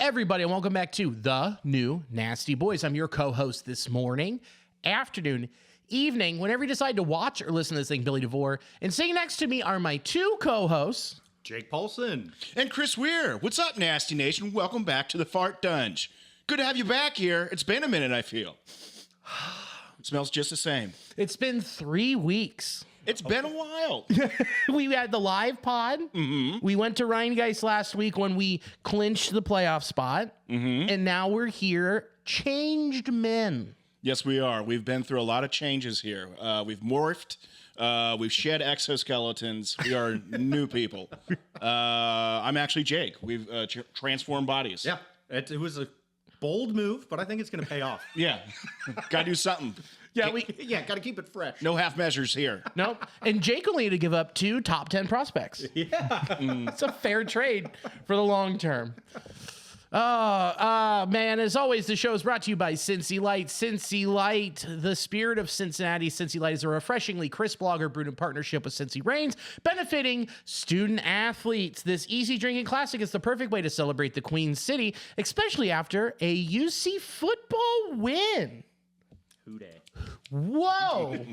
everybody, and welcome back to The New Nasty Boys. I'm your co-host this morning, afternoon, evening, whenever you decide to watch or listen to this thing, Billy DeVore. And sitting next to me are my two co-hosts, Jake Paulson. And Chris Weir. What's up, Nasty Nation? Welcome back to the Fart Dunge. Good to have you back here. It's been a minute, I feel. It smells just the same. It's been 3 weeks. It's been a while. We had the live pod. Mm-hmm. We went to Ryan Geist last week when we clinched the playoff spot. Mm-hmm. And now we're here, changed men. Yes, we are. We've been through a lot of changes here. We've morphed. We've shed exoskeletons. We are new people. I'm actually Jake. We've transformed bodies. Yeah, it was a bold move, but I think it's going to pay off. Yeah. Got to do something. Yeah, got to keep it fresh. No half measures here. Nope. And Jake only had to give up 2 top 10 prospects. Yeah. It's a fair trade for the long term. Man, as always, the show is brought to you by Cincy Light. Cincy Light, the Spirit of Cincinnati. Cincy Light is a refreshingly crisp lager brewed in partnership with Cincy Reigns, benefiting student athletes. This easy drinking classic is the perfect way to celebrate the Queen City, especially after a UC football win. Who day? Whoa!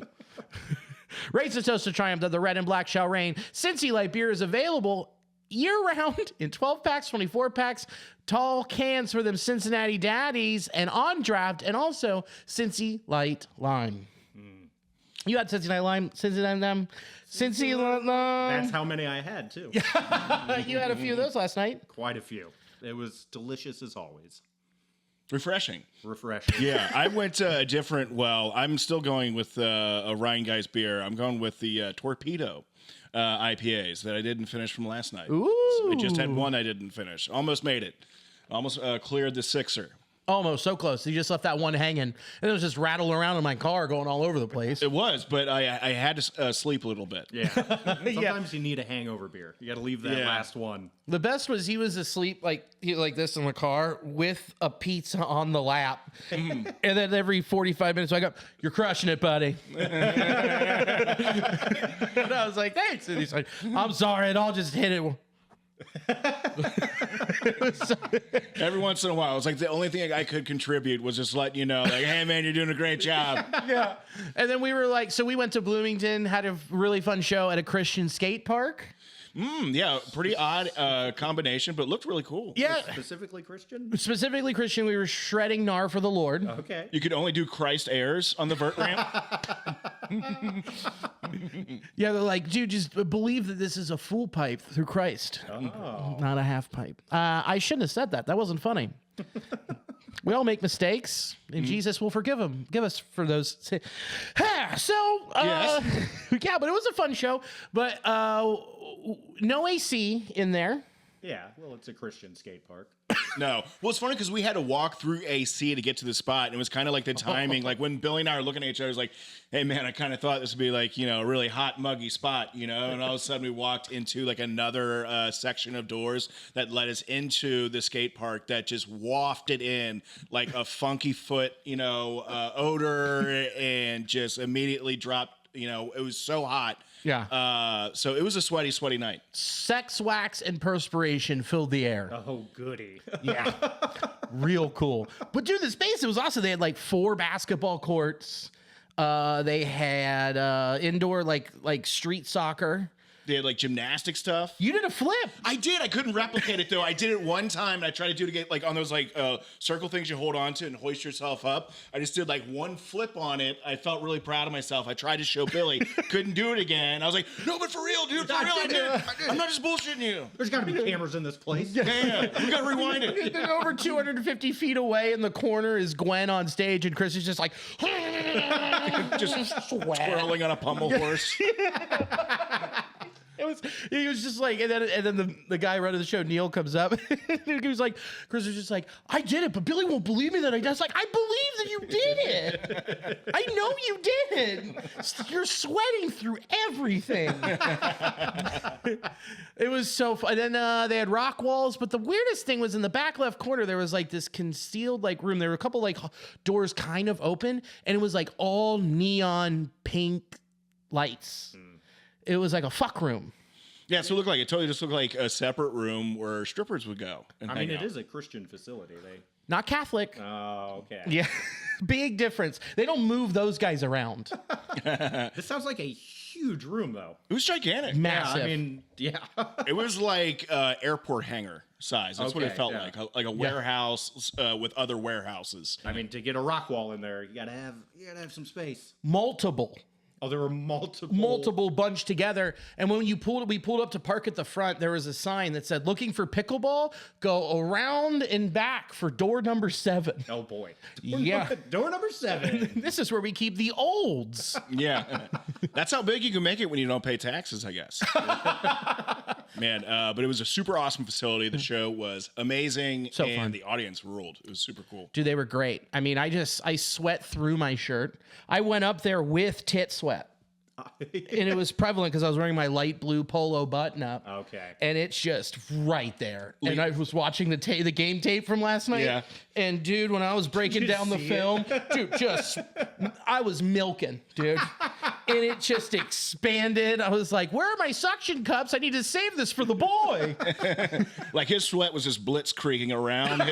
Raise a toast to triumph that the red and black shall reign. Cincy Light beer is available year-round in 12 packs, 24 packs, tall cans for them Cincinnati daddies, and on draft, and also Cincy Light Lime. You had Cincy Light Lime, Cincy Lime. That's how many I had, too. You had a few of those last night. Quite a few. It was delicious as always. Refreshing. Yeah, I went a different, I'm still going with a Ryan Geist beer. I'm going with the Torpedo IPAs that I didn't finish from last night. Ooh. So I just had one I didn't finish. Almost made it. Almost cleared the sixer. Almost, so close. You just left that one hanging, and it was just rattling around in my car going all over the place. It was, but I had to sleep a little bit. Yeah. Sometimes you need a hangover beer. You got to leave that last one. The best was he was asleep like this in the car with a pizza on the lap. And then every 45 minutes I go, "You're crushing it, buddy." And I was like, "Thanks." And he's like, "I'm sorry, and I'll just hit it." Every once in a while, it's like the only thing I could contribute was just letting you know, like, "Hey man, you're doing a great job." Yeah. And then we were like, so we went to Bloomington, had a really fun show at a Christian skate park. Yeah, pretty odd combination, but it looked really cool. Yeah. Specifically Christian? Specifically Christian, we were shredding gnar for the Lord. Okay. You could only do Christ airs on the vert ramp. Yeah, they're like, dude, just believe that this is a full pipe through Christ, not a half pipe. I shouldn't have said that. That wasn't funny. We all make mistakes, and Jesus will forgive us for those. Yes. Yeah, but it was a fun show. But no AC in there. Yeah, well, it's a Christian skate park. No. Well, it's funny because we had to walk through AC to get to the spot, and it was kind of like the timing. Like when Billy and I were looking at each other, it was like, "Hey, man, I kind of thought this would be like, a really hot, muggy spot, And all of a sudden we walked into like another section of doors that led us into the skate park that just wafted in like a funky foot, odor, and just immediately dropped. It was so hot. Yeah. So it was a sweaty night. Sex, wax, and perspiration filled the air. Oh, goody. Yeah. Real cool. But dude, the space, it was awesome. They had like 4 basketball courts. They had indoor like street soccer. They had like gymnastic stuff. You did a flip. I did. I couldn't replicate it though. I did it one time, and I tried to do it again, like on those like circle things you hold on to and hoist yourself up. I just did like one flip on it. I felt really proud of myself. I tried to show Billy, couldn't do it again. I was like, "No, but for real, dude, for real, I did it. I'm not just bullshitting you." There's got to be cameras in this place. Yeah. We got to rewind it. Then over 250 feet away in the corner is Gwen on stage, and Chris is just like, just twirling on a pommel horse. He was just like, and then the guy running the show, Neil, comes up. He was like, Chris was just like, "I did it, but Billy won't believe me that I did." I was like, "I believe that you did it. I know you did it. You're sweating through everything." It was so fun. And then they had rock walls, but the weirdest thing was in the back left corner, there was like this concealed like room. There were a couple like doors kind of open, and it was like all neon pink lights. It was like a fuck room. Yeah, so it totally just looked like a separate room where strippers would go. And I mean, hang it out. is a Christian facility. Not Catholic. Oh, okay. Yeah. Big difference. They don't move those guys around. This sounds like a huge room, though. It was gigantic. Massive. Yeah, I mean, yeah. It was like airport hangar size. That's what it Okay, felt yeah. like a warehouse with other warehouses. I mean, to get a rock wall in there, you gotta have some space. Multiple. Oh, there were Multiple bunched together. And when we pulled up to park at the front, there was a sign that said, looking for pickleball, go around and back for door number 7. Oh boy. Yeah. Door number 7. This is where we keep the olds. Yeah, that's how big you can make it when you don't pay taxes, I guess. Man, but it was a super awesome facility. The show was amazing, So and fun. the audience ruled. It was super cool. Dude, they were great. I mean, I sweat through my shirt. I went up there with tit sweat. And it was prevalent because I was wearing my light blue polo button up. Okay. And it's just right there. And I was watching the game tape from last night. Yeah. And dude, when I was breaking you down the see film, dude, I was milking, dude. And it just expanded. I was like, where are my suction cups? I need to save this for the boy. Like his sweat was just blitzkrieging around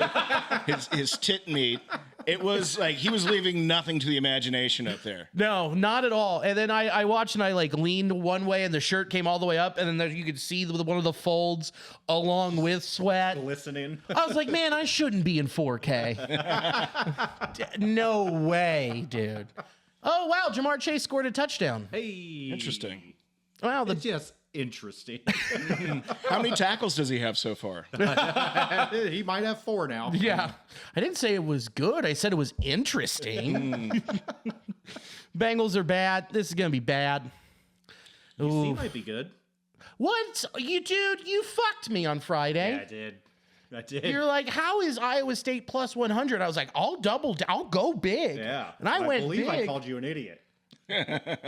his tit meat. It was like he was leaving nothing to the imagination up there. No, not at all. And then I watched and I like leaned one way and the shirt came all the way up. And then you could see one of the folds along with sweat. Listening. I was like, man, I shouldn't be in 4K. No way, dude. Oh, wow. Jamar Chase scored a touchdown. Hey. Interesting. Wow. It's just interesting. How many tackles does he have so far? He might have 4 now. Yeah. I didn't say it was good. I said it was interesting. Bengals are bad. This is going to be bad. He might be good. What? Dude, you fucked me on Friday. Yeah, I did. You're like, how is Iowa State plus 100? I was like, I'll go big. Yeah. And I went believe I big. called you an idiot.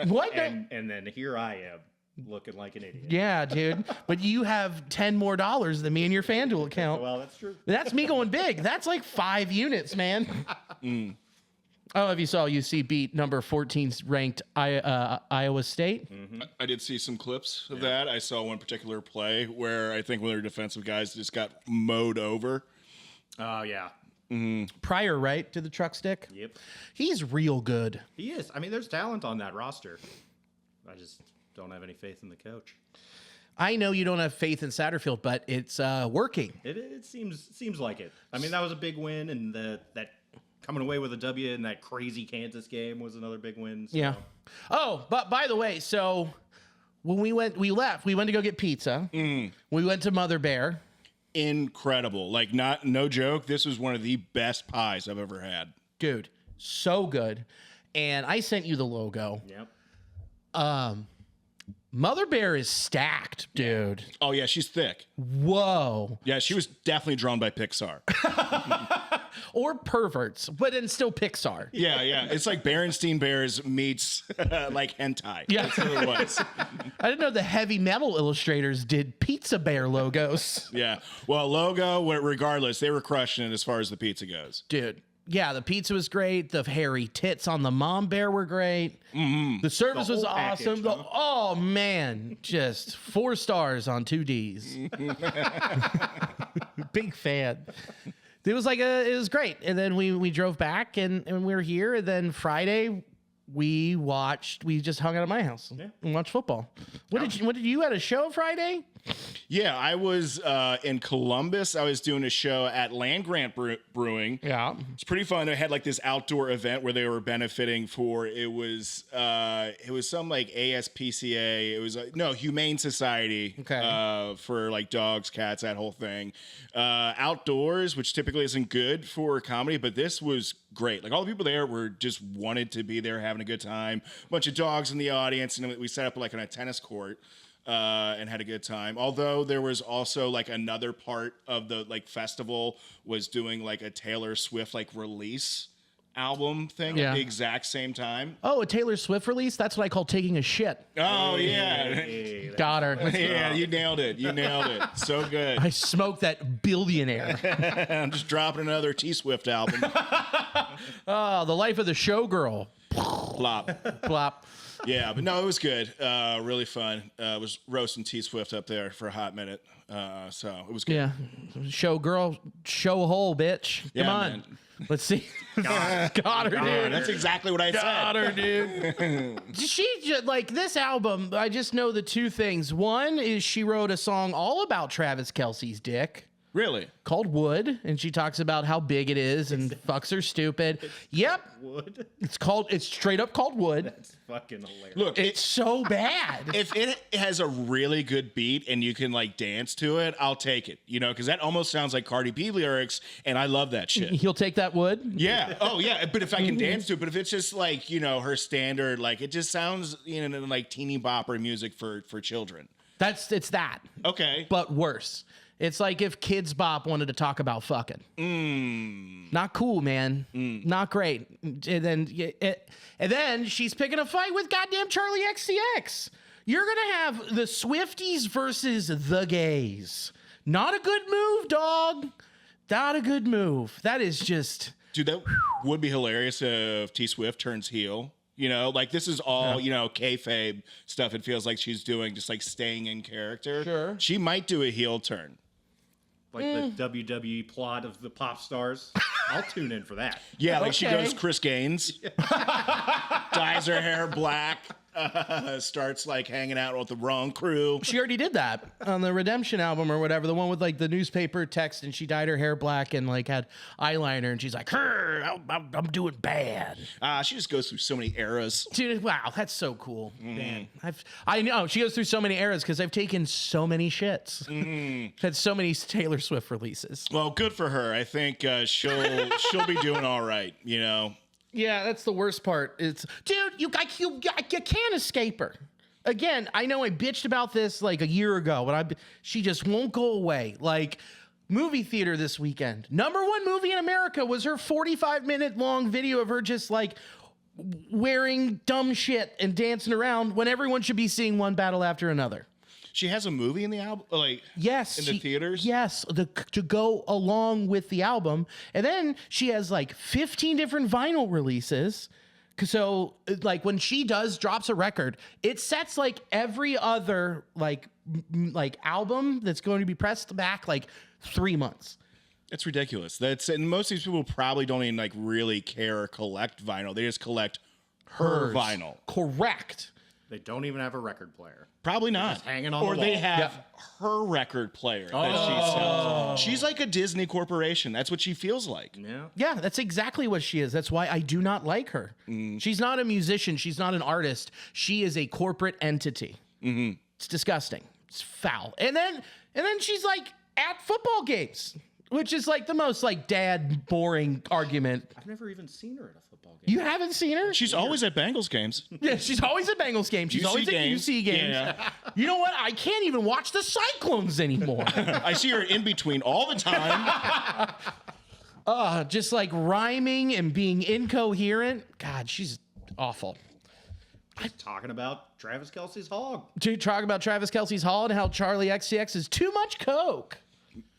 What? And then here I am looking like an idiot. Yeah, dude. But you have $10 more than me in your FanDuel account. Well, that's true. That's me going big. That's like 5 units, man. I don't know if you saw UC beat number 14 ranked Iowa State. I did see some clips of that. I saw one particular play where I think one of their defensive guys just got mowed over. Oh, yeah. Pryor, right, to the truck stick? Yep. He's real good. He is. I mean, there's talent on that roster. I just don't have any faith in the coach. I know you don't have faith in Satterfield, but it's working. It seems like it. I mean, that was a big win, and that coming away with a W in that crazy Kansas game was another big win. So. Yeah. Oh, but by the way, so when we went to go get pizza. We went to Mother Bear. Incredible. Like, no joke. This was one of the best pies I've ever had. Dude, so good. And I sent you the logo. Yep. Mother Bear is stacked, dude. Oh, yeah, she's thick. Whoa. Yeah, she was definitely drawn by Pixar. Or perverts, but then still Pixar. Yeah. It's like Berenstein Bears meets like hentai. Yeah. That's what it was. I didn't know the heavy metal illustrators did Pizza Bear logos. Yeah. Well, logo, regardless, they were crushing it as far as the pizza goes. Dude. Yeah, the pizza was great. The hairy tits on the mom bear were great. The service was whole awesome. package, huh? Oh, man. Just 4 stars on 2 Ds. Big fan. It was great. And then we drove back and we were here. And then Friday we just hung out at my house and watched football. What did you had a show Friday? Yeah, I was in Columbus. I was doing a show at Land Grant Brewing. Yeah. It's pretty fun. They had like this outdoor event where they were benefiting for it was some like ASPCA. It was Humane Society. Okay. For like dogs, cats, that whole thing. Outdoors, which typically isn't good for comedy, but this was great. Like all the people there were just wanted to be there, having a good time. A bunch of dogs in the audience, and we set up like on a tennis court. And had a good time. Although there was also like another part of the like festival was doing like a Taylor Swift like release album thing at the exact same time. Oh, a Taylor Swift release? That's what I call taking a shit. Oh yeah. Hey, Got her. Yeah, you nailed it. So good. I smoked that billionaire. I'm just dropping another T Swift album. Oh, the life of the showgirl. Plop. Plop. Yeah, but no, it was good. Really fun. Was roasting T Swift up there for a hot minute. So it was good. Yeah. Show girl, show hole, bitch. Come Yeah, on. man. Let's see. Got her, dude. That's exactly what I Got said. her, dude. She just, like, this album, I just know the two things. One is she wrote a song all about Travis Kelce's dick. Really? Called Wood, and she talks about how big it is and fucks her stupid. Yep. Wood. It's straight up called Wood. That's fucking hilarious. Look, It's so bad. if it has a really good beat and you can like dance to it, I'll take it. You know, because that almost sounds like Cardi B lyrics, and I love that shit. He'll take that Wood. Yeah. Oh, yeah. But if I can dance to it, but if it's just like, you know, her standard, like it just sounds, you know, like teeny bopper music for children. It's that, Okay. but worse. It's like if Kids Bop wanted to talk about fucking. Not cool, man. Not great. And then she's picking a fight with goddamn Charlie XCX. You're gonna have the Swifties versus the gays. Not a good move, dog. Not a good move. That is just. Dude, that would be hilarious if T Swift turns heel. You know, like this is all, you know, kayfabe stuff. It feels like she's doing just like staying in character. Sure. She might do a heel turn. Like the WWE plot of the pop stars. I'll tune in for that. Yeah, like she Okay. goes Chris Gaines, dyes her hair black, starts like hanging out with the wrong crew. She already did that on the Redemption album or whatever, the one with like the newspaper text, and she dyed her hair black and like had eyeliner, and she's like, I'm doing bad. She just goes through so many eras. Dude, wow, that's so cool, man. I know she goes through so many eras because I've taken so many shits. Had so many Taylor Swift releases. Well, good for her. I think she'll be doing all right. You know. Yeah, that's the worst part. It's, dude, you can't escape her. Again, I know I bitched about this like a year ago, but she just won't go away. Like, movie theater this weekend. #1 movie in America was her 45-minute long video of her just like wearing dumb shit and dancing around when everyone should be seeing one battle after another. She has a movie in the album, like Yes. in the theaters. Yes, to go along with the album. And then she has like 15 different vinyl releases. So like when she drops a record, it sets like every other like album that's going to be pressed back like 3 months. It's ridiculous. And most of these people probably don't even like really care or collect vinyl. They just collect her Hers. vinyl. Correct. They don't even have a record player. Probably not. just hanging on or the they wall. have her record player that she sells. She's like a Disney corporation. That's what she feels like. Yeah. Yeah, that's exactly what she is. That's why I do not like her. She's not a musician. She's not an artist. She is a corporate entity. It's disgusting. It's foul. And then she's like at football games, which is like the most like dad boring argument. I've never even seen her at a football game. You haven't seen her? She's always at Bengals games. Yeah, she's always at Bengals games. She's UC always games. at UC games. Yeah. You know what? I can't even watch the Cyclones anymore. I see her in between all the time. Just like rhyming and being incoherent. God, she's awful. Talking about Travis Kelce's hog. To talk about Travis Kelce's Hall and how Charlie XCX is too much coke.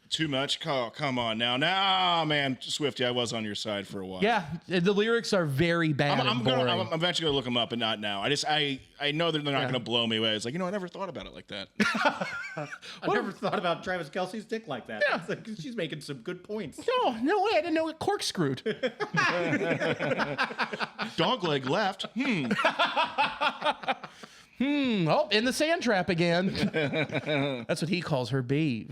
Too much? Oh, come on now. Nah, man. Swifty, I was on your side for a while. Yeah, the lyrics are very bad I'm and boring. eventually going to look them up, but not now. I know that they're not going to blow me away. It's like, you know, I never thought about it like that. I never thought about Travis Kelce's dick like that. Yeah. It's like, she's making some good points. No way. I didn't know it corkscrewed. Dogleg left. Oh, in the sand trap again. That's what he calls her babe.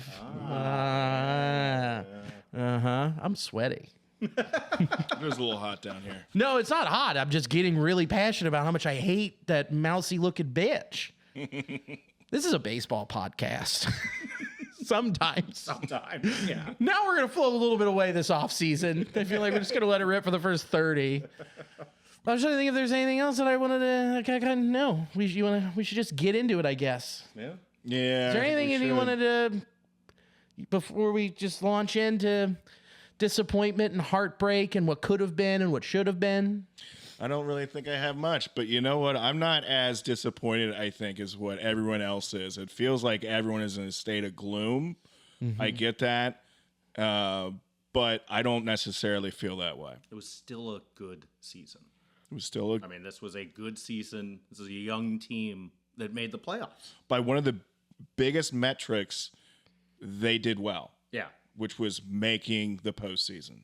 I'm sweaty. It was a little hot down here. No, it's not hot. I'm just getting really passionate about how much I hate that mousy looking bitch. This is a baseball podcast. Sometimes. Yeah. Now we're going to float a little bit away this off season. I feel like we're just going to let it rip for the first 30. I was trying to think if there's anything else that I wanted to. No, we should just get into it, I guess. Yeah. Yeah. Is there anything if you wanted to, before we just launch into disappointment and heartbreak and what could have been and what should have been? I don't really think I have much, but you know what? I'm not as disappointed, I think, as what everyone else is. It feels like everyone is in a state of gloom. I get that. But I don't necessarily feel that way. It was still a good season. It was still I mean, this was a good season. This is a young team that made the playoffs. by one of the biggest metrics. They did well, Yeah. which was making the postseason.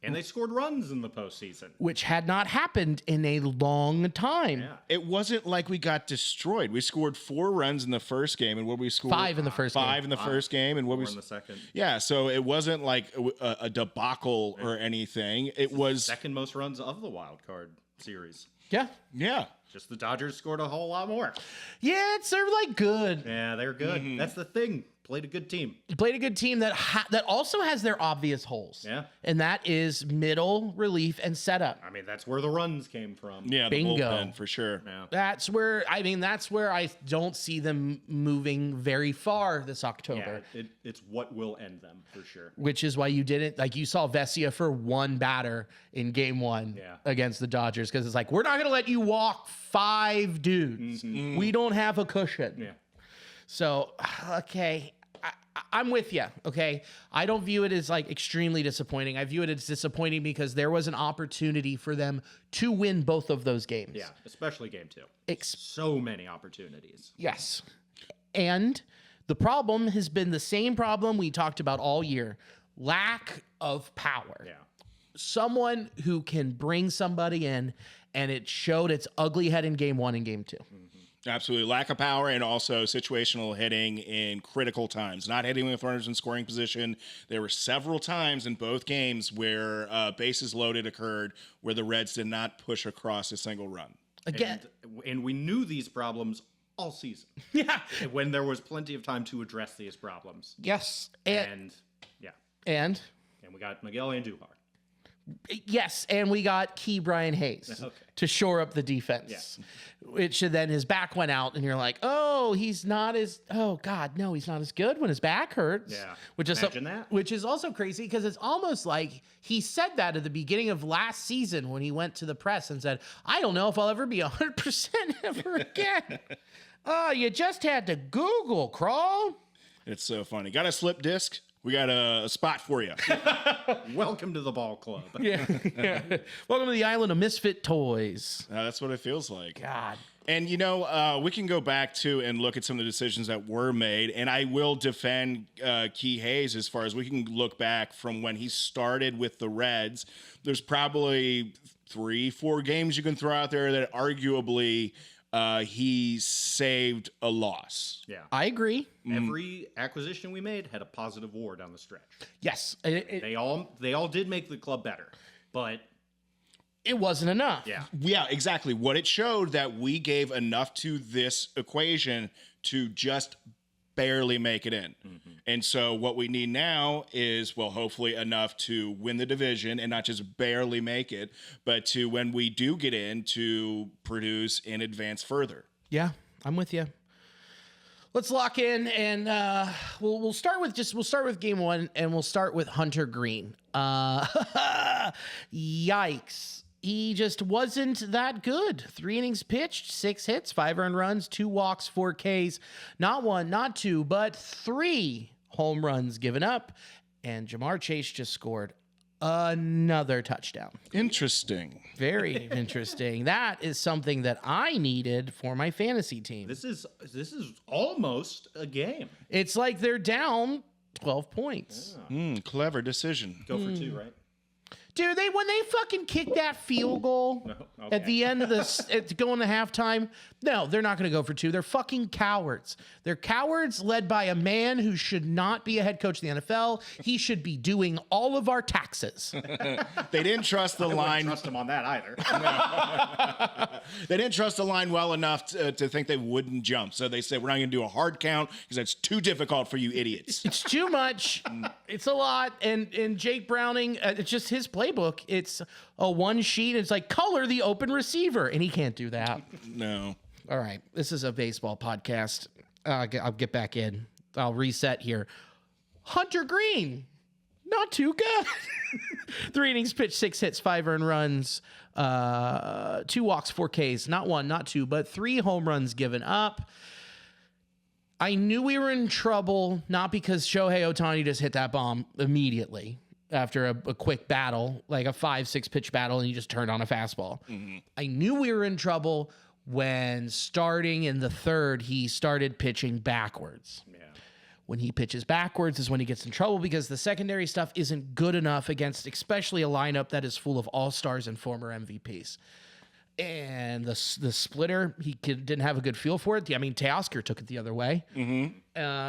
And they scored runs in the postseason. which had not happened in a long time. Yeah. It wasn't like we got destroyed. We scored 4 runs in the first game, and what we scored 5 in the first game. 5 in the first game, and what 4 we in the second. yeah. So it wasn't like a debacle or anything. It was Second most runs of the wild card series. Yeah. yeah. Just the Dodgers scored a whole lot more. Yeah, they're like good. Yeah, they're good. That's the thing. Played a good team. You played a good team that that also has their obvious holes. Yeah. And that is middle, relief, and setup. I mean, that's where the runs came from. Yeah, Bingo. the bullpen for sure. Yeah. That's where I don't see them moving very far this October. Yeah, it's what will end them for sure. Which is why you didn't you saw Vesia for one batter in game 1 Yeah. against the Dodgers because it's like, we're not gonna let you walk 5 dudes. We don't have a cushion. Yeah. So okay. I'm with you. Okay. I don't view it as extremely disappointing. I view it as disappointing because there was an opportunity for them to win both of those games. Yeah, especially game 2. Ex- So many opportunities. Yes. And the problem has been the same problem we talked about all year. Lack of power. Yeah. Someone who can bring somebody in, and it showed its ugly head in game 1 and game 2. Absolutely. Lack of power and also situational hitting in critical times. Not hitting with runners in scoring position. There were several times in both games where bases loaded occurred where the Reds did not push across a single run. Again. And we knew these problems all season. Yeah. When there was plenty of time to address these problems. Yes. And yeah. And We got Miguel Andujar. yes, and we got Key Brian Hayes Okay. to shore up the defense. Which then his back went out, and you're like, oh, he's not as good when his back hurts. Yeah. Which is Imagine that. Which is also crazy because it's almost like he said that at the beginning of last season when he went to the press and said, I don't know if I'll ever be 100% ever again. Oh, you just had to Google, Crawl. It's so funny. Got a slip disc? We got a spot for you. Welcome to the ball club. Yeah. Welcome to the island of misfit toys. That's what it feels like. God. And, we can go back to and look at some of the decisions that were made. And I will defend Key Hayes as far as we can look back from when he started with the Reds. There's probably 3-4 games you can throw out there that arguably he saved a loss. Yeah. I agree. Every acquisition we made had a positive WAR down the stretch. Yes. They all did make the club better, but It wasn't enough. yeah. Yeah, exactly. What it showed that we gave enough to this equation to just barely make it in. And so what we need now is, hopefully enough to win the division and not just barely make it, but to, when we do get in, to produce and advance further. Yeah, I'm with you. Let's lock in, and we'll start with game 1, and we'll start with Hunter Green. Yikes. He just wasn't that good. 3 innings pitched, 6 hits, 5 earned runs, 2 walks, 4 Ks. Not 1, not 2, but 3 home runs given up. And Jamar Chase just scored another touchdown. Interesting. Very interesting. That is something that I needed for my fantasy team. This is almost a game. It's like they're down 12 points. Clever decision. Go for 2, right? Dude, when they fucking kicked that field goal Okay. at the end of going to halftime, no, they're not going to go for 2. They're fucking cowards. They're cowards led by a man who should not be a head coach of the NFL. He should be doing all of our taxes. They didn't trust the I wouldn't line. trust him on that either. They didn't trust the line well enough to think they wouldn't jump. So they said, we're not going to do a hard count because that's too difficult for you idiots. It's too much. It's a lot. And Jake Browning, it's just his playbook. It's a one sheet. It's like color the open receiver, and he can't do that. No. All right, this is a baseball podcast. I'll get back in. I'll reset here. Hunter Green, not too good. 3 innings pitched, 6 hits, 5 earned runs, 2 walks, 4 Ks. Not 1, not 2, but 3 home runs given up. I knew we were in trouble, not because Shohei Ohtani just hit that bomb immediately. after a quick battle, like a 5-6 pitch battle, and you just turned on a fastball. I knew we were in trouble when starting in the third, he started pitching backwards. Yeah. When he pitches backwards is when he gets in trouble because the secondary stuff isn't good enough against especially a lineup that is full of all-stars and former MVPs. And the splitter, didn't have a good feel for it. I mean, Teoscar took it the other way.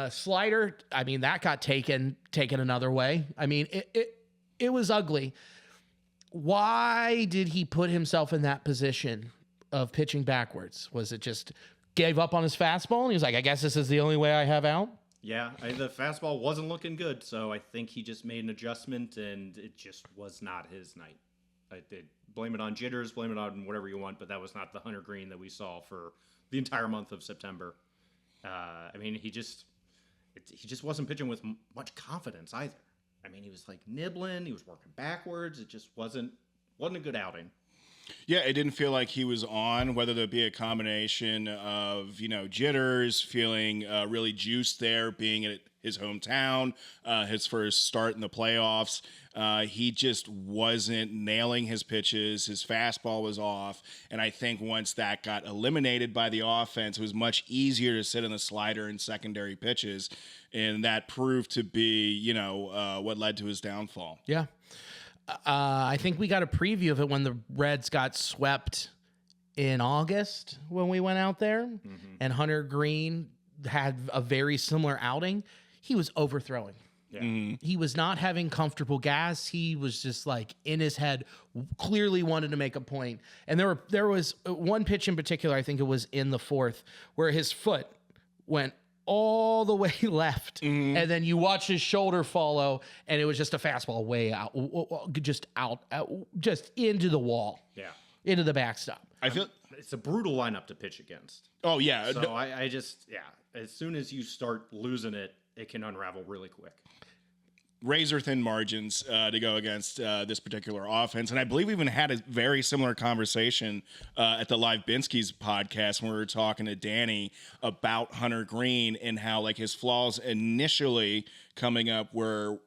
Slider, I mean, that got taken another way. I mean, it was ugly. Why did he put himself in that position of pitching backwards? Was it just gave up on his fastball and he was like, I guess this is the only way I have out? Yeah, the fastball wasn't looking good, so I think he just made an adjustment, and it just was not his night. I did blame it on jitters, blame it on whatever you want, but that was not the Hunter Green that we saw for the entire month of September. I mean, he just wasn't pitching with much confidence either. I mean, he was like nibbling, he was working backwards. It just wasn't a good outing. Yeah, it didn't feel like he was on, whether there be a combination of, jitters, feeling really juiced there, being at his hometown, his first start in the playoffs. He just wasn't nailing his pitches. His fastball was off. And I think once that got eliminated by the offense, it was much easier to sit in the slider and secondary pitches. And that proved to be, what led to his downfall. Yeah. I think we got a preview of it when the Reds got swept in August when we went out there, and Hunter Green had a very similar outing. He was overthrowing. Yeah. He was not having comfortable gas. He was just like in his head, clearly wanted to make a point. And there was one pitch in particular, I think it was in the fourth, where his foot went all the way left, and then you watch his shoulder follow, and it was just a fastball way out, just into the wall, into the backstop. I feel it's a brutal lineup to pitch against. Oh yeah. So I just as soon as you start losing it, it can unravel really quick. Razor thin margins to go against this particular offense. And I believe we even had a very similar conversation at the Live Binsky's podcast when we were talking to Danny about Hunter Green and how like his flaws initially coming up were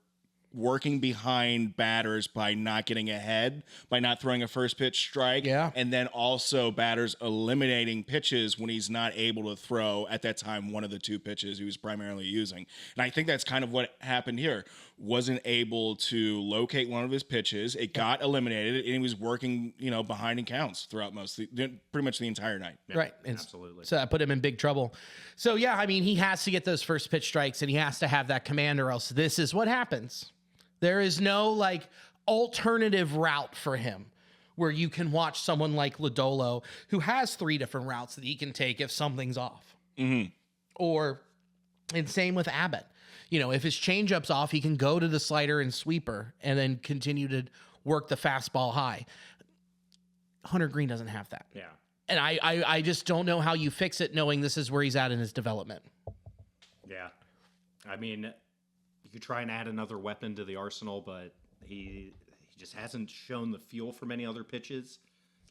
working behind batters by not getting ahead, by not throwing a first pitch strike. Yeah. And then also batters eliminating pitches when he's not able to throw at that time one of the two pitches he was primarily using. And I think that's kind of what happened here. Wasn't able to locate one of his pitches. It got eliminated, and he was working, behind in counts throughout pretty much the entire night. Yeah, Right. absolutely. So that put him in big trouble. So yeah, I mean, he has to get those first pitch strikes, and he has to have that command, or else this is what happens. There is no like alternative route for him where you can watch someone like Lodolo who has 3 different routes that he can take if something's off. And same with Abbott. If his changeup's off, he can go to the slider and sweeper and then continue to work the fastball high. Hunter Green doesn't have that. Yeah. And I just don't know how you fix it knowing this is where he's at in his development. Yeah. I mean, you could try and add another weapon to the arsenal, but he just hasn't shown the feel for many other pitches.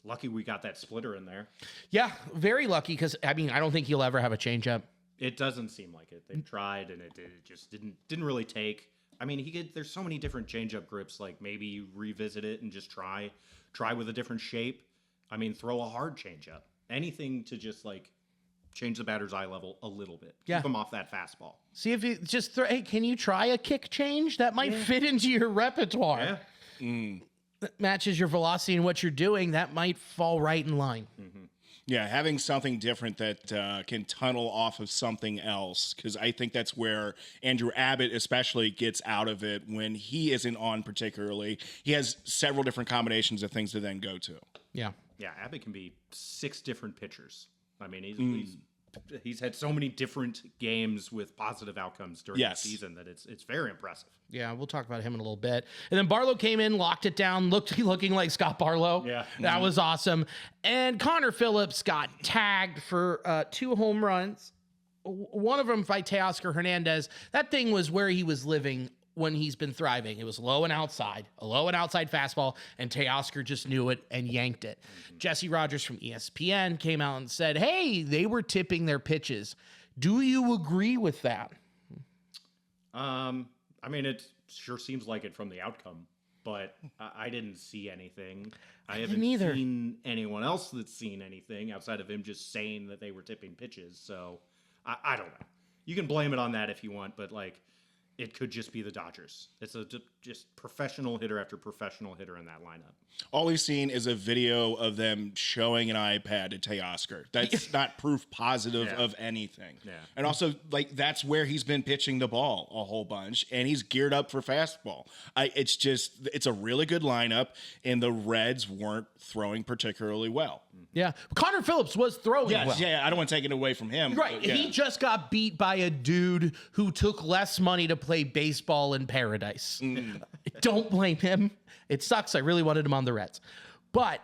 Lucky we got that splitter in there. Yeah, very lucky because, I don't think he'll ever have a changeup. It doesn't seem like it. They've tried, and it just didn't really take. I mean, there's so many different changeup grips. Like maybe you revisit it and just try with a different shape. I mean, throw a hard changeup. Anything to just like change the batter's eye level a little bit. Yeah. Keep him off that fastball. See if you just throw, hey, can you try a kick change? That might fit into your repertoire. Yeah. That matches your velocity and what you're doing. That might fall right in line. Yeah, having something different that can tunnel off of something else, because I think that's where Andrew Abbott especially gets out of it when he isn't on particularly. He has several different combinations of things to then go to. Yeah. Yeah, Abbott can be 6 different pitchers. I mean, he's had so many different games with positive outcomes during the season that it's very impressive. Yeah, we'll talk about him in a little bit. And then Barlow came in, locked it down, looking like Scott Barlow. Yeah. That was awesome. And Connor Phillips got tagged for 2 home runs. One of them by Teoscar Hernandez. That thing was where he was living when he's been thriving. It was a low and outside fastball, and Teoscar just knew it and yanked it. Jesse Rogers from ESPN came out and said, hey, they were tipping their pitches. Do you agree with that? I mean, it sure seems like it from the outcome, but I didn't see anything. I haven't didn't either. seen anyone else that's seen anything outside of him just saying that they were tipping pitches. So I don't know. You can blame it on that if you want, but like, it could just be the Dodgers. It's just professional hitter after professional hitter in that lineup. All we've seen is a video of them showing an iPad to Teoscar. That's not proof positive of anything. Yeah. And also, like, that's where he's been pitching the ball a whole bunch, and he's geared up for fastball. It's a really good lineup, and the Reds weren't throwing particularly well. Yeah. Connor Phillips was throwing well. Yeah, I don't want to take it away from him. Right. But, yeah. He just got beat by a dude who took less money to play baseball in paradise. Don't blame him. It sucks. I really wanted him on the Reds. But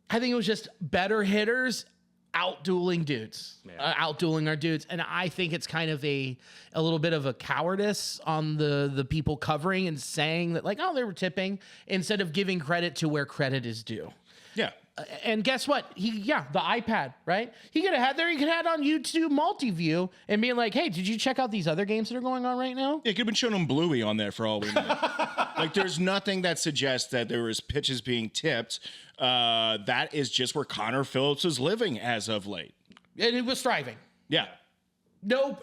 I think it was just better hitters out-dueling dudes. Out-dueling our dudes. And I think it's kind of a little bit of a cowardice on the people covering and saying that, like, oh, they were tipping, instead of giving credit to where credit is due. Yeah. And guess what? The iPad, right? He could have had there. He could have had on YouTube multi-view and being like, hey, did you check out these other games that are going on right now? Yeah, it could have been showing him Bluey on there for all we know. Like, there's nothing that suggests that there was pitches being tipped. That is just where Connor Phillips is living as of late. And he was thriving. Yeah. No,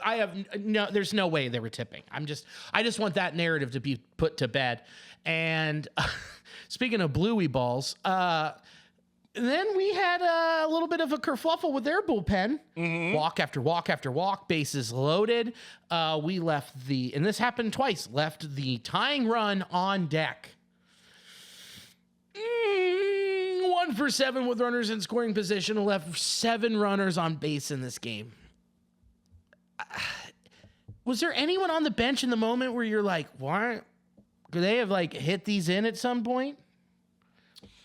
there's no way they were tipping. I just want that narrative to be put to bed. And speaking of Bluey balls, then we had a little bit of a kerfluffle with their bullpen. Walk after walk after walk, bases loaded. We left and this happened twice, left the tying run on deck. 1 for 7 with runners in scoring position, left 7 runners on base in this game. Was there anyone on the bench in the moment where you're like, why? Could they have like hit these in at some point?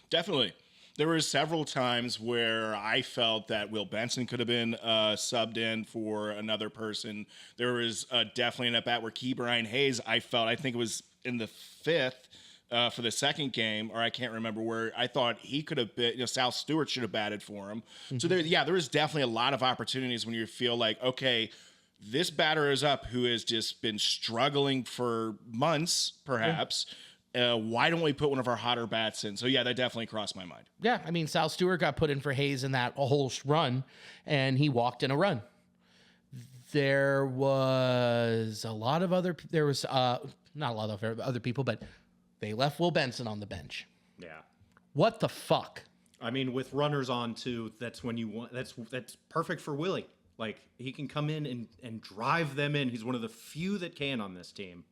Definitely. There were several times where I felt that Will Benson could have been subbed in for another person. There was definitely an at-bat where Ke'Bryan Hayes, I think it was in the 5th for the second game, or I can't remember, where I thought he could have been, Sal Stewart should have batted for him. So there was definitely a lot of opportunities when you feel like, okay, this batter is up who has just been struggling for months, perhaps. Why don't we put one of our hotter bats in? So, yeah, that definitely crossed my mind. Yeah, I mean, Sal Stewart got put in for Hayes in that whole run, and he walked in a run. There was a lot of other – there was not a lot of other people, but they left Will Benson on the bench. Yeah. What the fuck? I mean, with runners on, too, that's when you want – that's perfect for Willie. Like, he can come in and drive them in. He's one of the few that can on this team.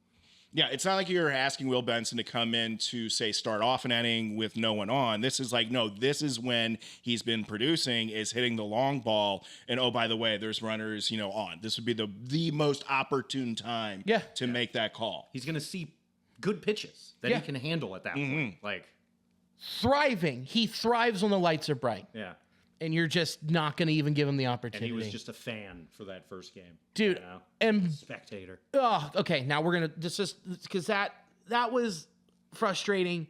Yeah, it's not like you're asking Will Benson to come in to, say, start off an inning with no one on. This is like, no, this is when he's been producing, is hitting the long ball. And, oh, by the way, there's runners, on. This would be the most opportune time to make that call. He's going to see good pitches that he can handle at that point. Like, thriving. He thrives when the lights are bright. Yeah. And you're just not going to even give him the opportunity. And he was just a fan for that first game. Dude, and spectator. Oh, okay. Now we're going to just because that was frustrating.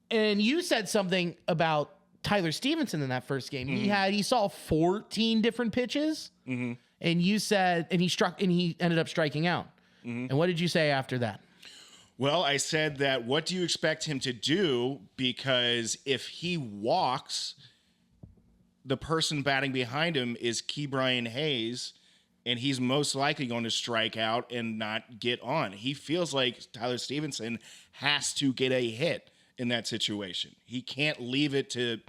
And you said something about Tyler Stevenson in that first game. He saw 14 different pitches. And you said, and he ended up striking out. And what did you say after that? Well, I said that, what do you expect him to do? Because if he walks, the person batting behind him is Ke'Bryan Hayes, and he's most likely going to strike out and not get on. He feels like Tyler Stevenson has to get a hit in that situation. He can't leave it to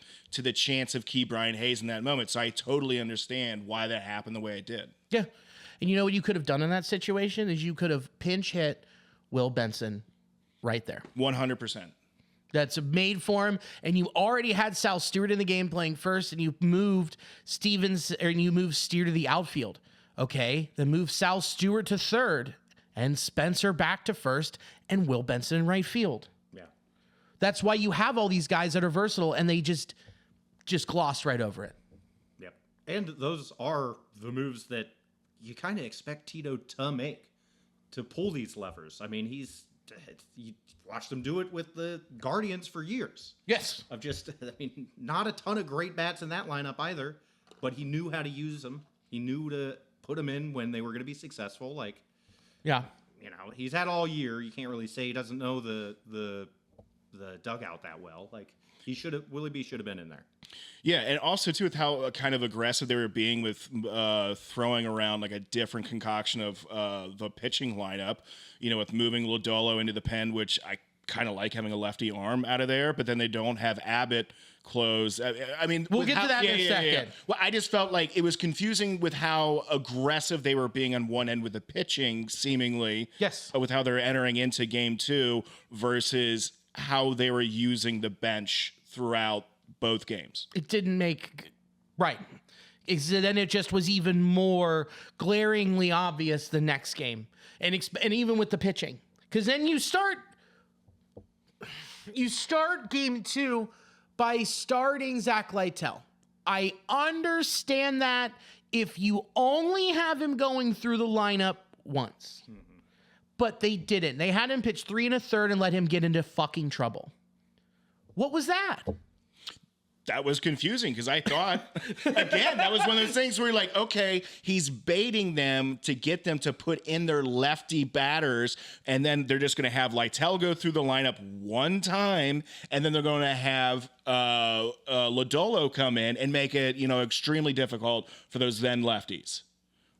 the chance of Ke'Bryan Hayes in that moment. So I totally understand why that happened the way it did. Yeah. And you know what you could have done in that situation is you could have pinch hit Will Benson right there. 100%. That's made for him, and you already had Sal Stewart in the game playing first, and you moved Steer to the outfield. Okay, then move Sal Stewart to third, and Spencer back to first, and Will Benson in right field. Yeah, that's why you have all these guys that are versatile, and they just gloss right over it. Yep, and those are the moves that you kind of expect Tito to make, to pull these levers. I mean, you watched him do it with the Guardians for years. Yes. Not a ton of great bats in that lineup either, but he knew how to use them. He knew to put them in when they were going to be successful. Yeah. he's had all year. You can't really say he doesn't know the dugout that well. Like Willie B should have been in there. Yeah, and also too with how kind of aggressive they were being with throwing around like a different concoction of the pitching lineup. With moving Lodolo into the pen, which I kind of like having a lefty arm out of there, but then they don't have Abbott close. I mean, we'll get to that in a second. Yeah. Well, I just felt like it was confusing with how aggressive they were being on one end with the pitching, seemingly. Yes. With how they're entering into game 2 versus how they were using the bench throughout both games. It didn't make right. Then it just was even more glaringly obvious the next game, and even with the pitching, because then you start game 2 by starting Zach Lytle. I understand that if you only have him going through the lineup once, but they didn't. They had him pitch 3 1/3 and let him get into fucking trouble. What was that? That was confusing because I thought, again, that was one of those things where you're like, okay, he's baiting them to get them to put in their lefty batters, and then they're just going to have Lytle go through the lineup one time, and then they're going to have Lodolo come in and make it, extremely difficult for those then lefties.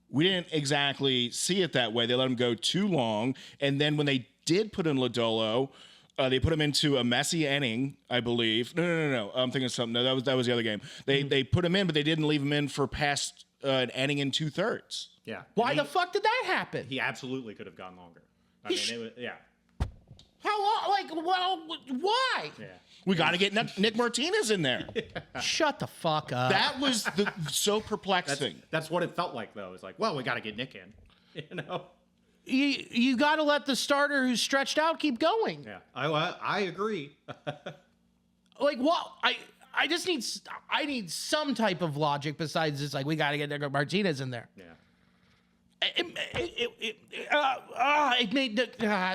We didn't exactly see it that way. They let him go too long, and then when they did put in Lodolo, they put him into a messy inning, I believe. No. I'm thinking of something. No, that was the other game. They put him in, but they didn't leave him in for past an inning and 2/3. Yeah. Why the fuck did that happen? He absolutely could have gone longer. It was, yeah. How long? Why? Yeah. We got to get Nick Martinez in there. Shut the fuck up. That was so perplexing. That's what it felt like, though. It's like, well, we got to get Nick in. You got to let the starter who's stretched out keep going. Yeah, I agree. Like, what? I just need some type of logic besides just like we got to get Nick Martinez in there. Yeah. It made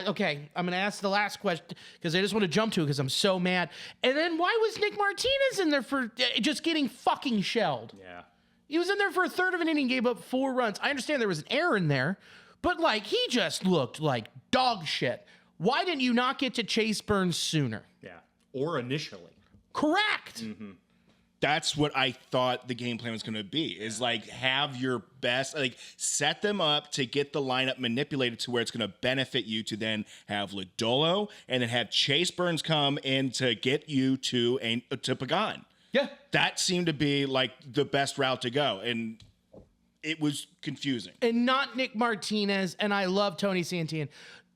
okay. I'm gonna ask the last question because I just want to jump to it because I'm so mad. And then why was Nick Martinez in there for just getting fucking shelled? Yeah. He was in there for a third of an inning, gave up 4 runs. I understand there was an error in there, but like he just looked like dog shit. Why didn't you not get to Chase Burns sooner? Yeah. Or initially. Correct. Mm-hmm. That's what I thought the game plan was going to be, is like have your best, like set them up to get the lineup manipulated to where it's going to benefit you to then have Lodolo and then have Chase Burns come in to get you to Pagan. Yeah. That seemed to be like the best route to go. And it was confusing. And not Nick Martinez, and I love Tony Santillan,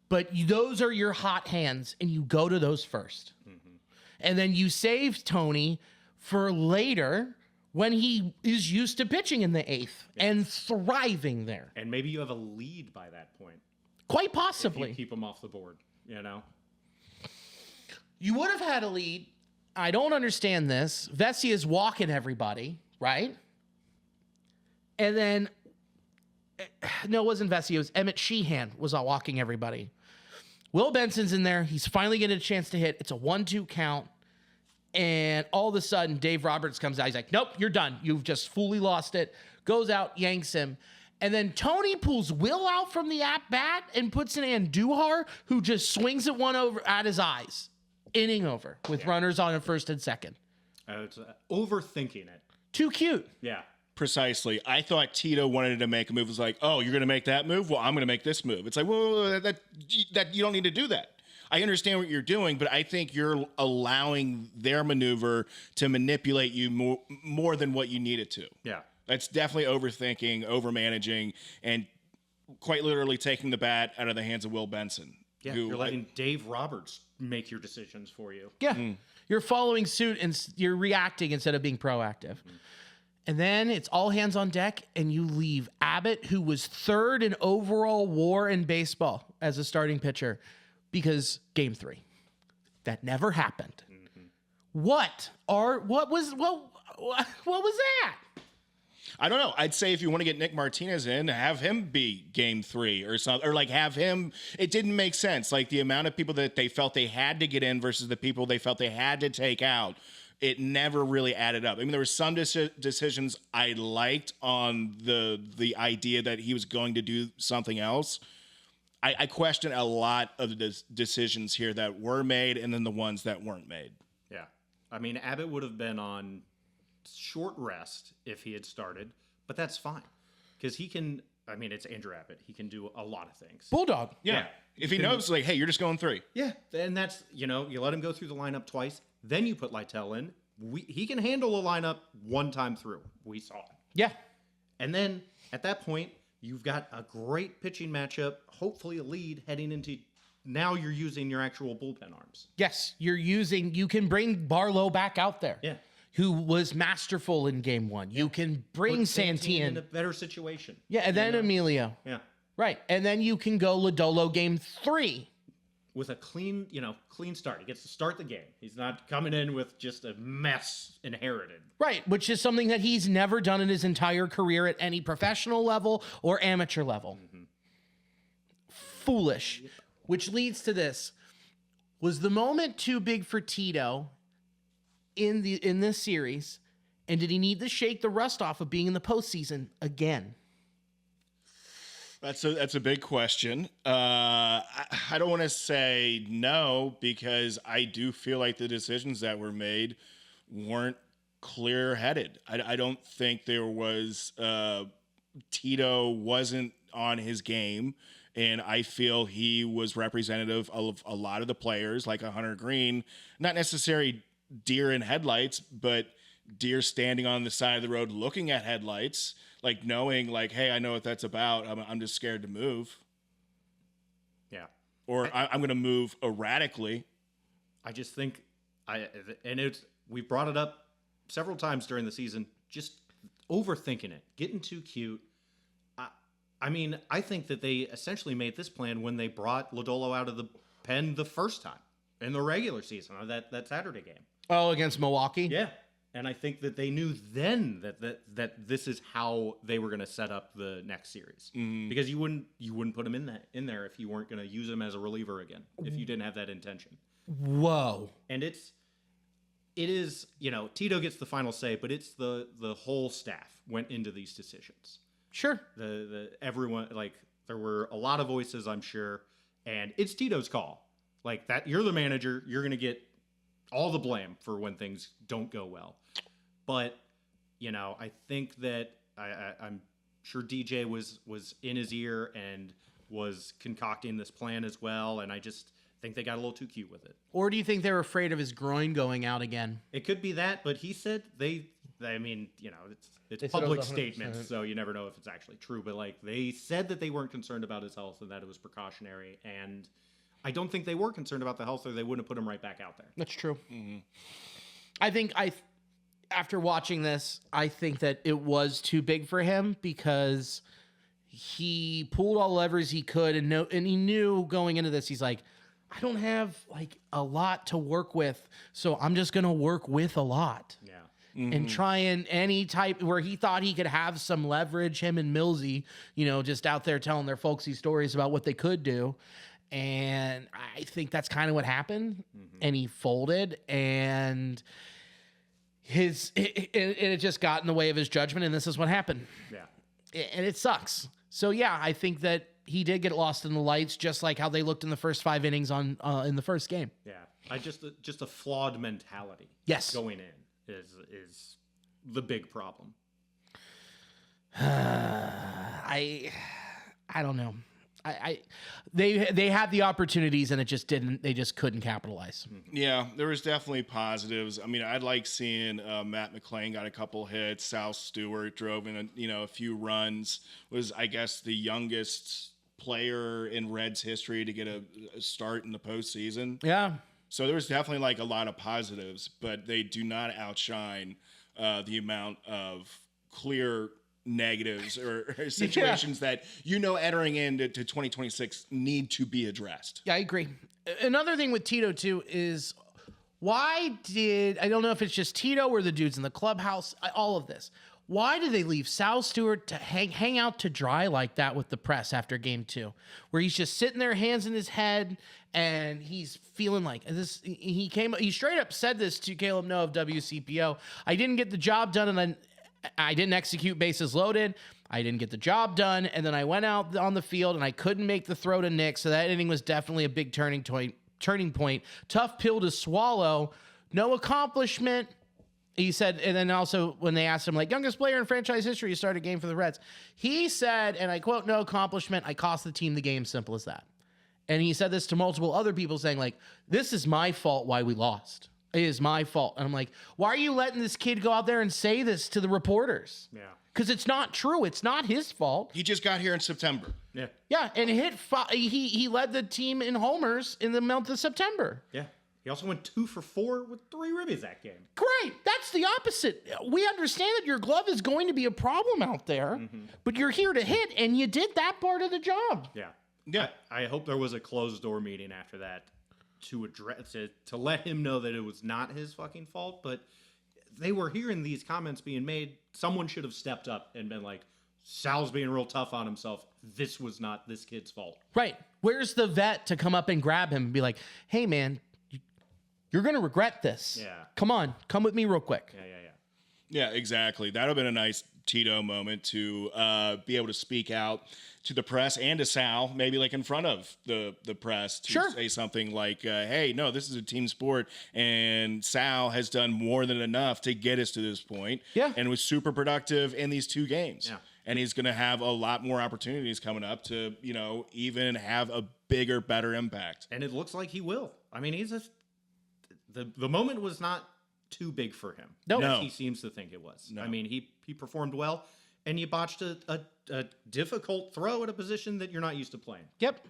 but those are your hot hands, and you go to those first. Mm-hmm. And then you save Tony for later when he is used to pitching in the 8th and thriving there. And maybe you have a lead by that point. Quite possibly. If you keep him off the board, You would have had a lead. I don't understand this. Vesey is walking everybody, right? And then, no, it wasn't Vesey. It was Emmett Sheehan was walking everybody. Will Benson's in there. He's finally getting a chance to hit. It's a 1-2 count. And all of a sudden, Dave Roberts comes out. He's like, nope, you're done. You've just fully lost it. Goes out, yanks him. And then Tony pulls Will out from the at-bat and puts in Andujar, who just swings it one over at his eyes. Inning over with runners on at first and second. It's overthinking it. Too cute. Yeah. Precisely. I thought Tito wanted to make a move. It was like, oh, you're going to make that move? Well, I'm going to make this move. It's like, well, that you don't need to do that. I understand what you're doing, but I think you're allowing their maneuver to manipulate you more than what you need it to. Yeah. That's definitely overthinking, overmanaging, and quite literally taking the bat out of the hands of Will Benson. Yeah, you're letting Dave Roberts make your decisions for you. Yeah. You're following suit and you're reacting instead of being proactive. And then it's all hands on deck, and you leave Abbott, who was 3rd in overall WAR in baseball as a starting pitcher, because game 3. That never happened. Mm-hmm. What was that? I don't know. I'd say if you want to get Nick Martinez in, have him be game 3 or something, or like have him. It didn't make sense. Like the amount of people that they felt they had to get in versus the people they felt they had to take out. It never really added up. I mean, there were some decisions I liked on the idea that he was going to do something else. I question a lot of the decisions here that were made and then the ones that weren't made. Yeah. I mean, Abbott would have been on short rest if he had started, but that's fine because he can. I mean, it's Andrew Abbott. He can do a lot of things. Bulldog. Yeah. If he knows, like, hey, you're just going 3. Yeah. And that's, you let him go through the lineup twice. Then you put Lytle in. He can handle a lineup one time through. We saw it. Yeah. And then at that point, you've got a great pitching matchup, hopefully a lead heading into now you're using your actual bullpen arms. Yes, you can bring Barlow back out there. Yeah. Who was masterful in game 1. You can bring Put Santee in a better situation. Yeah, and then Emilio. Yeah. Right. And then you can go Lodolo game 3. With a clean start. He gets to start the game. He's not coming in with just a mess inherited. Right, which is something that he's never done in his entire career at any professional level or amateur level. Mm-hmm. Foolish. Which leads to this. Was the moment too big for Tito in this series? And did he need to shake the rust off of being in the postseason again? That's a big question. I don't want to say no because I do feel like the decisions that were made weren't clear-headed. I don't think there was Tito wasn't on his game, and I feel he was representative of a lot of the players, like a Hunter Green, not necessarily deer in headlights, but deer standing on the side of the road looking at headlights, like knowing, like, hey, I know what that's about. I'm just scared to move. Yeah. Or I'm going to move erratically. I just think we brought it up several times during the season, just overthinking it, getting too cute. I mean, I think that they essentially made this plan when they brought Lodolo out of the pen the first time in the regular season, or that Saturday game. Oh, against Milwaukee? Yeah. And I think that they knew then that this is how they were going to set up the next series, because you wouldn't put him in there if you weren't going to use him as a reliever again, if you didn't have that intention. Whoa! And it is Tito gets the final say, but it's the whole staff went into these decisions. Sure. Everyone, like, there were a lot of voices, I'm sure, and it's Tito's call. Like, that you're the manager, you're going to get all the blame for when things don't go well. But, I think that I'm sure DJ was in his ear and was concocting this plan as well. And I just think they got a little too cute with it. Or do you think they're afraid of his groin going out again? It could be that, but he said it's public statements, so you never know if it's actually true. But, like, they said that they weren't concerned about his health and that it was precautionary. And I don't think they were concerned about the health, or they wouldn't have put him right back out there. That's true. Mm-hmm. I think after watching this, I think that it was too big for him because he pulled all the levers he could, and he knew going into this, he's like, I don't have like a lot to work with, so I'm just gonna work with a lot. Yeah. Mm-hmm. And try any type where he thought he could have some leverage, him and Millsy, just out there telling their folksy stories about what they could do. And I think that's kind of what happened. Mm-hmm. And he folded, and it just got in the way of his judgment, and this is what happened. Yeah. And it sucks. So, yeah, I think that he did get lost in the lights, just like how they looked in the first 5 innings in the first game. Yeah. Just a flawed mentality. Yes. Going in is the big problem. I don't know. They had the opportunities, and they just couldn't capitalize. Yeah, there was definitely positives. I mean, I'd like seeing Matt McClain got a couple hits. Sal Stewart drove in a few runs. Was, I guess, the youngest player in Reds history to get a start in the postseason. Yeah. So there was definitely like a lot of positives, but they do not outshine the amount of clear negatives or situations that entering into 2026 need to be addressed. Yeah, I agree. Another thing with Tito too is I don't know if it's just Tito or the dudes in the clubhouse, all of this. Why did they leave Sal Stewart to hang out to dry like that with the press after game 2, where he's just sitting there, hands in his head, and he's feeling like this? He straight up said this to Caleb Noah of WCPO. I didn't get the job done, I didn't execute bases loaded. I didn't get the job done. And then I went out on the field and I couldn't make the throw to Nick. So that inning was definitely a big turning point. Tough pill to swallow. No accomplishment. He said, and then also when they asked him, like, youngest player in franchise history to start a game for the Reds, he said, and I quote, no accomplishment. I cost the team the game. Simple as that. And he said this to multiple other people saying, like, this is my fault why we lost. It is my fault. And I'm like, why are you letting this kid go out there and say this to the reporters? Yeah. Because it's not true. It's not his fault. He just got here in September. Yeah. Yeah, and he led the team in homers in the month of September. Yeah. He also went 2 for 4 with 3 ribbies that game. Great. That's the opposite. We understand that your glove is going to be a problem out there, but you're here to hit, and you did that part of the job. Yeah. Yeah. I hope there was a closed door meeting after that to address it, to let him know that it was not his fucking fault, but they were hearing these comments being made. Someone should have stepped up and been like, Sal's being real tough on himself. This was not this kid's fault. Right. Where's the vet to come up and grab him and be like, hey, man, you're going to regret this. Yeah. Come on. Come with me real quick. Yeah, exactly. That would have been a nice Tito moment to be able to speak out to the press and to Sal, maybe like in front of the press to say something like, hey, no, this is a team sport. And Sal has done more than enough to get us to this point. Yeah. And was super productive in these 2 games. Yeah. And he's going to have a lot more opportunities coming up to, even have a bigger, better impact. And it looks like he will. I mean, the moment was not too big for him. No. As he seems to think it was. No. I mean, he performed well, and you botched a difficult throw at a position that you're not used to playing. Yep.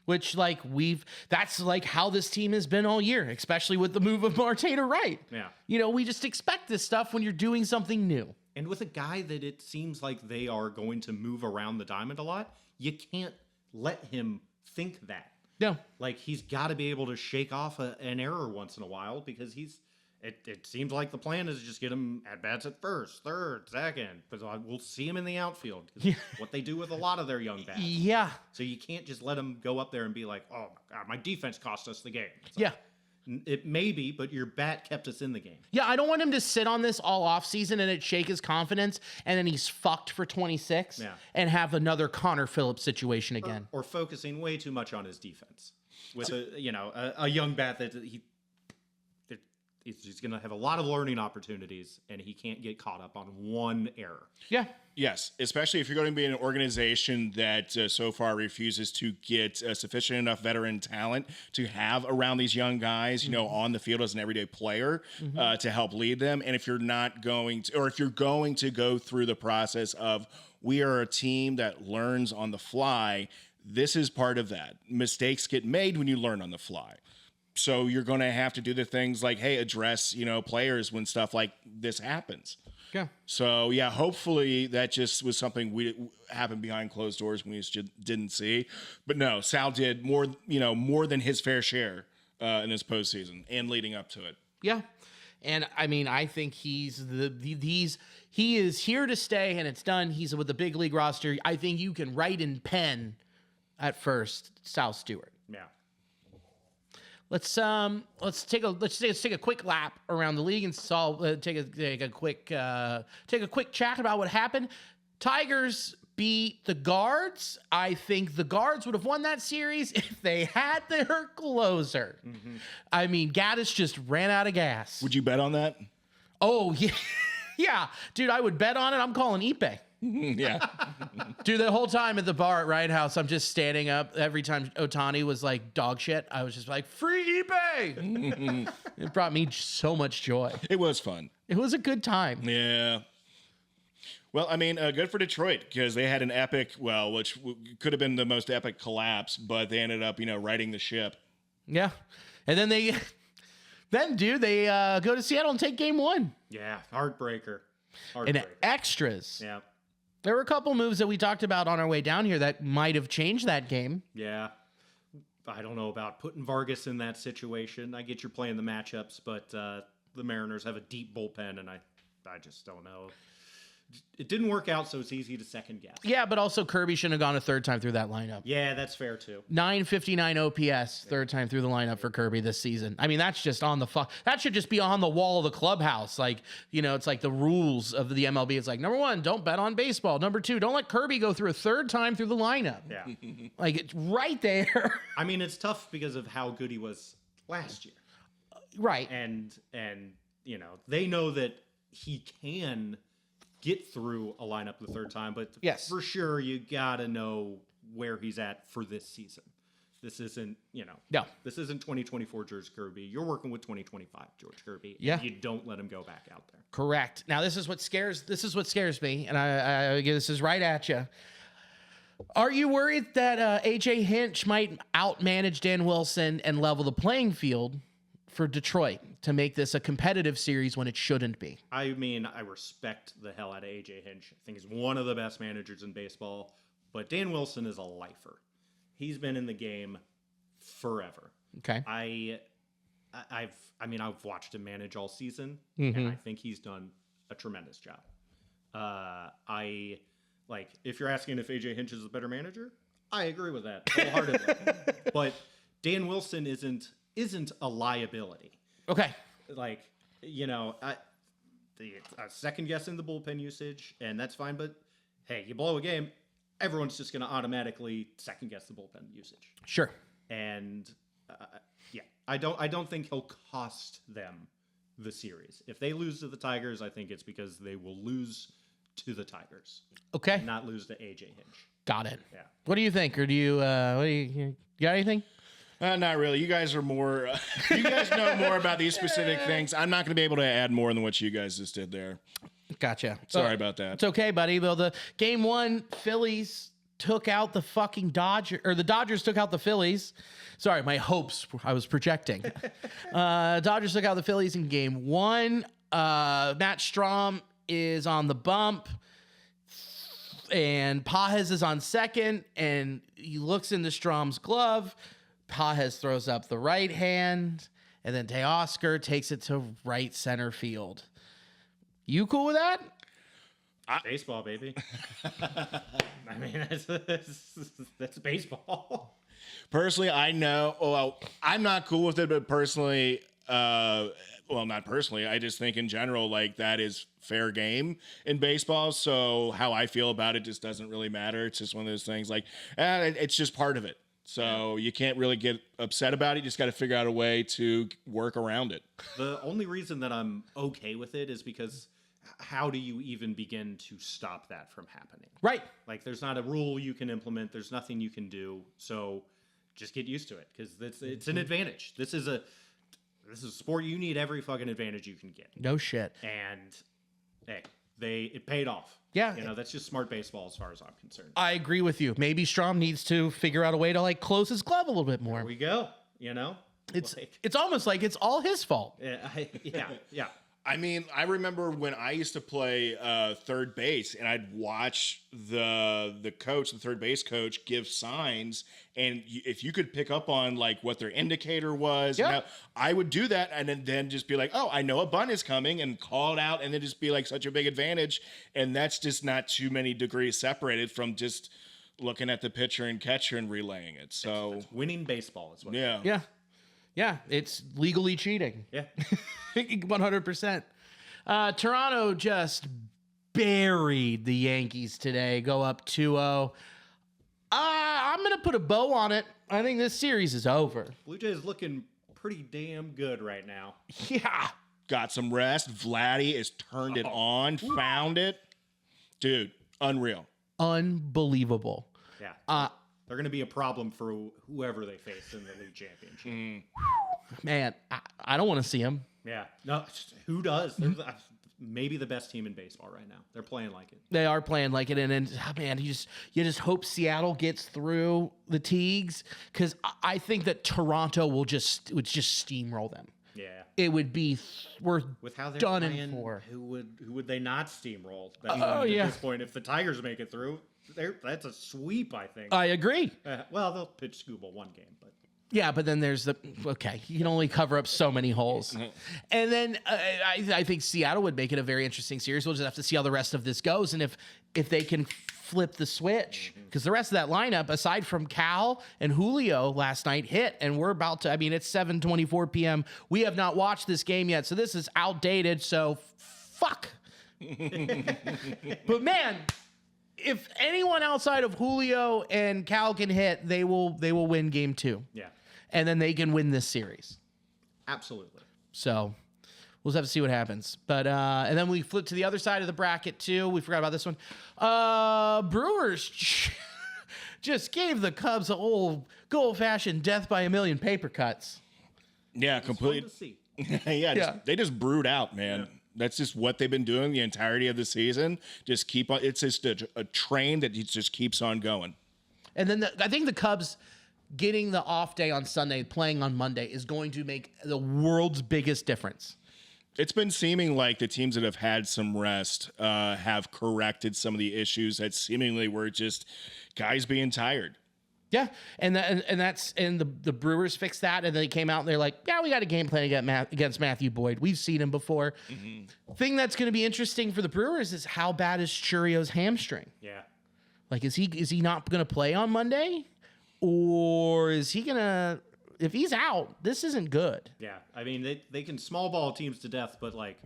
Which, like, that's like how this team has been all year, especially with the move of Marte to right. Yeah. We just expect this stuff when you're doing something new. And with a guy that it seems like they are going to move around the diamond a lot, you can't let him think that. No. Like, he's got to be able to shake off an error once in a while, because it seems like the plan is just get him at bats at first, third, second. But we'll see him in the outfield. 'Cause what they do with a lot of their young bats. Yeah. So you can't just let him go up there and be like, oh, my God, my defense cost us the game. It's Yeah. like, it may be, but your bat kept us in the game. Yeah, I don't want him to sit on this all off season and it shake his confidence, and then he's fucked for 26 and have another Connor Phillips situation again. Or focusing way too much on his defense with a young bat that he's going to have a lot of learning opportunities, and he can't get caught up on one error. Yeah. Yes, especially if you're going to be in an organization that so far refuses to get sufficient enough veteran talent to have around these young guys, on the field as an everyday player to help lead them. And if you're not going to, or if you're going to go through the process of, we are a team that learns on the fly, this is part of that. Mistakes get made when you learn on the fly. So you're going to have to do the things like, hey, address, players when stuff like this happens. Yeah. So, yeah, hopefully that just was something happened behind closed doors we just didn't see. But no, Sal did more than his fair share in this postseason and leading up to it. Yeah. And I mean, I think he is here to stay, and it's done. He's with the big league roster. I think you can write in pen at first, Sal Stewart. Yeah. Let's take a quick lap around the league and take a quick chat about what happened. Tigers beat the Guards. I think the Guards would have won that series if they had their closer. Mm-hmm. I mean, Gaddis just ran out of gas. Would you bet on that? Oh yeah, yeah, dude, I would bet on it. I'm calling Ipe. Yeah. Dude, the whole time at the bar at Wright House, I'm just standing up. Every time Ohtani was like dog shit, I was just like, free eBay. It brought me so much joy. It was fun. It was a good time. Yeah. Well, I mean, good for Detroit because they had an epic, which could have been the most epic collapse, but they ended up, righting the ship. Yeah. And then they go to Seattle and take game 1. Yeah. Heartbreaker. And extras. Yeah. There were a couple moves that we talked about on our way down here that might have changed that game. Yeah. I don't know about putting Vargas in that situation. I get you're playing the matchups, but the Mariners have a deep bullpen, and I just don't know. it didn't work out, so it's easy to second guess. Yeah, but also Kirby shouldn't have gone a third time through that lineup. Yeah, that's fair too. 959 OPS, third time through the lineup for Kirby this season. I mean, that's just on the that should just be on the wall of the clubhouse. Like, it's like the rules of the MLB. It's like, number 1, don't bet on baseball. Number 2, don't let Kirby go through a third time through the lineup. Yeah. Like, it's right there. I mean, it's tough because of how good he was last year. Right. And they know that he can get through a lineup the third time, but yes, for sure you gotta know where he's at for this season. This isn't, this isn't 2024 George Kirby. You're working with 2025 George Kirby. Yeah, you don't let him go back out there. Correct. Now this is what scares me, and I this is right at you. Are you worried that AJ Hinch might outmanage Dan Wilson and level the playing field for Detroit to make this a competitive series when it shouldn't be? I mean, I respect the hell out of AJ Hinch. I think he's one of the best managers in baseball, but Dan Wilson is a lifer. He's been in the game forever. Okay. I've watched him manage all season, Mm-hmm. and I think he's done a tremendous job. If you're asking if AJ Hinch is a better manager, I agree with that wholeheartedly. But Dan Wilson isn't a liability. Okay. Second guessing the bullpen usage, and that's fine. But hey, you blow a game, everyone's just going to automatically second guess the bullpen usage. Sure. And I don't think he'll cost them the series. If they lose to the Tigers, I think it's because they will lose to the Tigers. Okay. Not lose to AJ Hinch. Got it. Yeah. What do you think? Or do you you got anything? Not really. You guys are more. You guys know more about these specific things. I'm not going to be able to add more than what you guys just did there. Gotcha. Sorry about that. It's okay, buddy. Well, the game 1, Phillies took out the fucking Dodgers, or the Dodgers took out the Phillies. Sorry, my hopes. I was projecting. Dodgers took out the Phillies in game 1. Matt Strom is on the bump, and Pajes is on second, and he looks into Strom's glove. Pajes throws up the right hand, and then Teoscar takes it to right center field. You cool with that? Baseball, baby. I mean, that's baseball. Personally, I know. Well, I'm not cool with it, but personally, not personally. I just think in general, like, that is fair game in baseball. So how I feel about it just doesn't really matter. It's just one of those things. Like, it's just part of it. So you can't really get upset about it. You just got to figure out a way to work around it. The only reason that I'm okay with it is because how do you even begin to stop that from happening? Right. Like, there's not a rule you can implement. There's nothing you can do. So just get used to it, because it's an advantage. This is a sport. You need every fucking advantage you can get. No shit. And hey, it paid off. Yeah. That's just smart baseball as far as I'm concerned. I agree with you. Maybe Strom needs to figure out a way to, like, close his glove a little bit more. There we go. It's almost like it's all his fault. Yeah. I mean, I remember when I used to play third base, and I'd watch the coach, the third base coach, give signs, and if you could pick up on, like, what their indicator was, I would do that, and then just be like, oh, I know a bunt is coming, and call it out, and then just be like such a big advantage, and that's just not too many degrees separated from just looking at the pitcher and catcher and relaying it. So it's winning baseball is what. Yeah. Yeah, it's legally cheating. Yeah. 100%. Toronto just buried the Yankees today, go up 2-0. I'm going to put a bow on it. I think this series is over. Blue Jays looking pretty damn good right now. Yeah. Got some rest. Vladdy has turned it on, found it. Dude, unreal. Unbelievable. Yeah. They're going to be a problem for whoever they face in the league championship. Man, I don't want to see them. Yeah. No, who does? They're maybe the best team in baseball right now. They're playing like it. They are playing like it. And man, you just hope Seattle gets through the Teagues, because I think that Toronto would just steamroll them. Yeah. It would be with how they're done playing, in for. Who would they not steamroll? Yeah. At this point, if the Tigers make it through, that's a sweep, I think. I agree. Well, they'll pitch Scooble one game, but Yeah, but then there's you can only cover up so many holes. And then I think Seattle would make it a very interesting series. We'll just have to see how the rest of this goes and if they can flip the switch. Because the rest of that lineup, aside from Cal and Julio last night, hit. And we're about to, it's 7:24 p.m. We have not watched this game yet, so this is outdated, so fuck. But man, if anyone outside of Julio and Cal can hit, they will win game 2. Yeah. And then they can win this series. Absolutely. So we'll just have to see what happens. But and then we flip to the other side of the bracket too. We forgot about this one. Brewers just gave the Cubs a old good old-fashioned death by a million paper cuts. Yeah, complete. Fun to see. They just brewed out, man. Yeah. That's just what they've been doing the entirety of the season. Just keep on. It's just a train that just keeps on going. And then I think the Cubs getting the off day on Sunday, playing on Monday, is going to make the world's biggest difference. It's been seeming like the teams that have had some rest have corrected some of the issues that seemingly were just guys being tired. Yeah, and the Brewers fixed that, and they came out and they're like, yeah, we got a game plan against Matthew Boyd. We've seen him before. Mm-hmm. Thing that's going to be interesting for the Brewers is how bad is Churio's hamstring? Yeah, like is he not going to play on Monday, or is he gonna? If he's out, this isn't good. Yeah, they can small ball teams to death, but like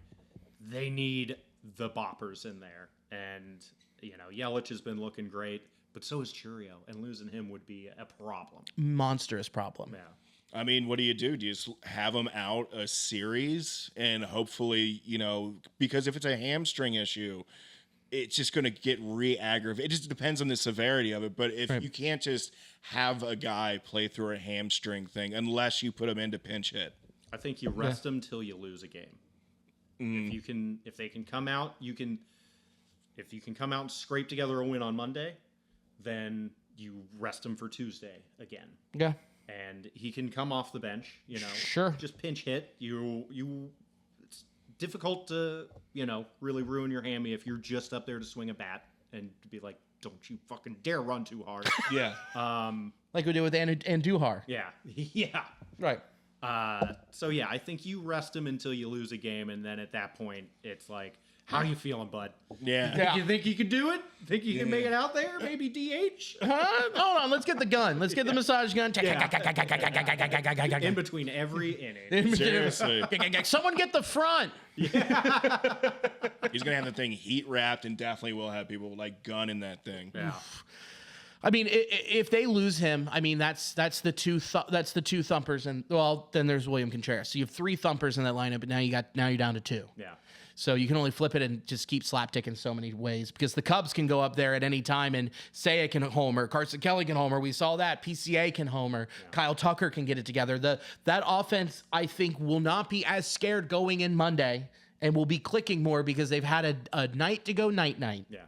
they need the boppers in there, and Yelich has been looking great. But so is Churio, and losing him would be a problem. Monstrous problem. Yeah. What do? You just have them out a series and hopefully, because if it's a hamstring issue, it's just going to get re-aggravated. It just depends on the severity of it. But if you can't just have a guy play through a hamstring thing unless you put him into pinch hit. I think you rest them till you lose a game. If they can come out, if you can come out and scrape together a win on Monday, then you rest him for Tuesday again. Yeah. And he can come off the bench, Sure. Just pinch hit. It's difficult to, really ruin your hammy if you're just up there to swing a bat and to be like, don't you fucking dare run too hard. Yeah. Like we did with Andujar. Yeah. Yeah. Right. So yeah, I think you rest him until you lose a game, and then at that point, it's like, how you feeling, bud? Yeah. You think you can do it? Think you can make it out there? Maybe DH? Hold on, let's get the gun. Let's get the massage gun. In between every inning. Seriously. Someone get the front. He's gonna have the thing heat wrapped, and definitely will have people like gun in that thing. Yeah. If they lose him, that's the two thumpers, and then there's William Contreras. So you have 3 thumpers in that lineup, but now you're down to 2. Yeah. So you can only flip it and just keep slapdicking so many ways, because the Cubs can go up there at any time and Seiya can homer, Carson Kelly can homer. We saw that. PCA can homer. Yeah. Kyle Tucker can get it together. That offense, I think, will not be as scared going in Monday and will be clicking more because they've had a night to go night. Yeah.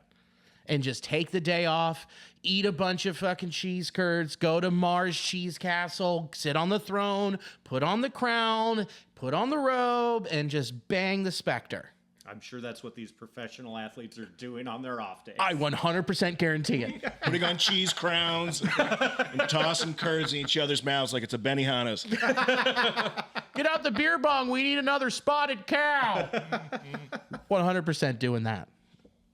And just take the day off, eat a bunch of fucking cheese curds, go to Mars Cheese Castle, sit on the throne, put on the crown, put on the robe, and just bang the specter. I'm sure that's what these professional athletes are doing on their off days. I 100% guarantee it. Putting on cheese crowns and tossing curds in each other's mouths like it's a Benihana's. Get out the beer bong. We need another spotted cow. 100% doing that.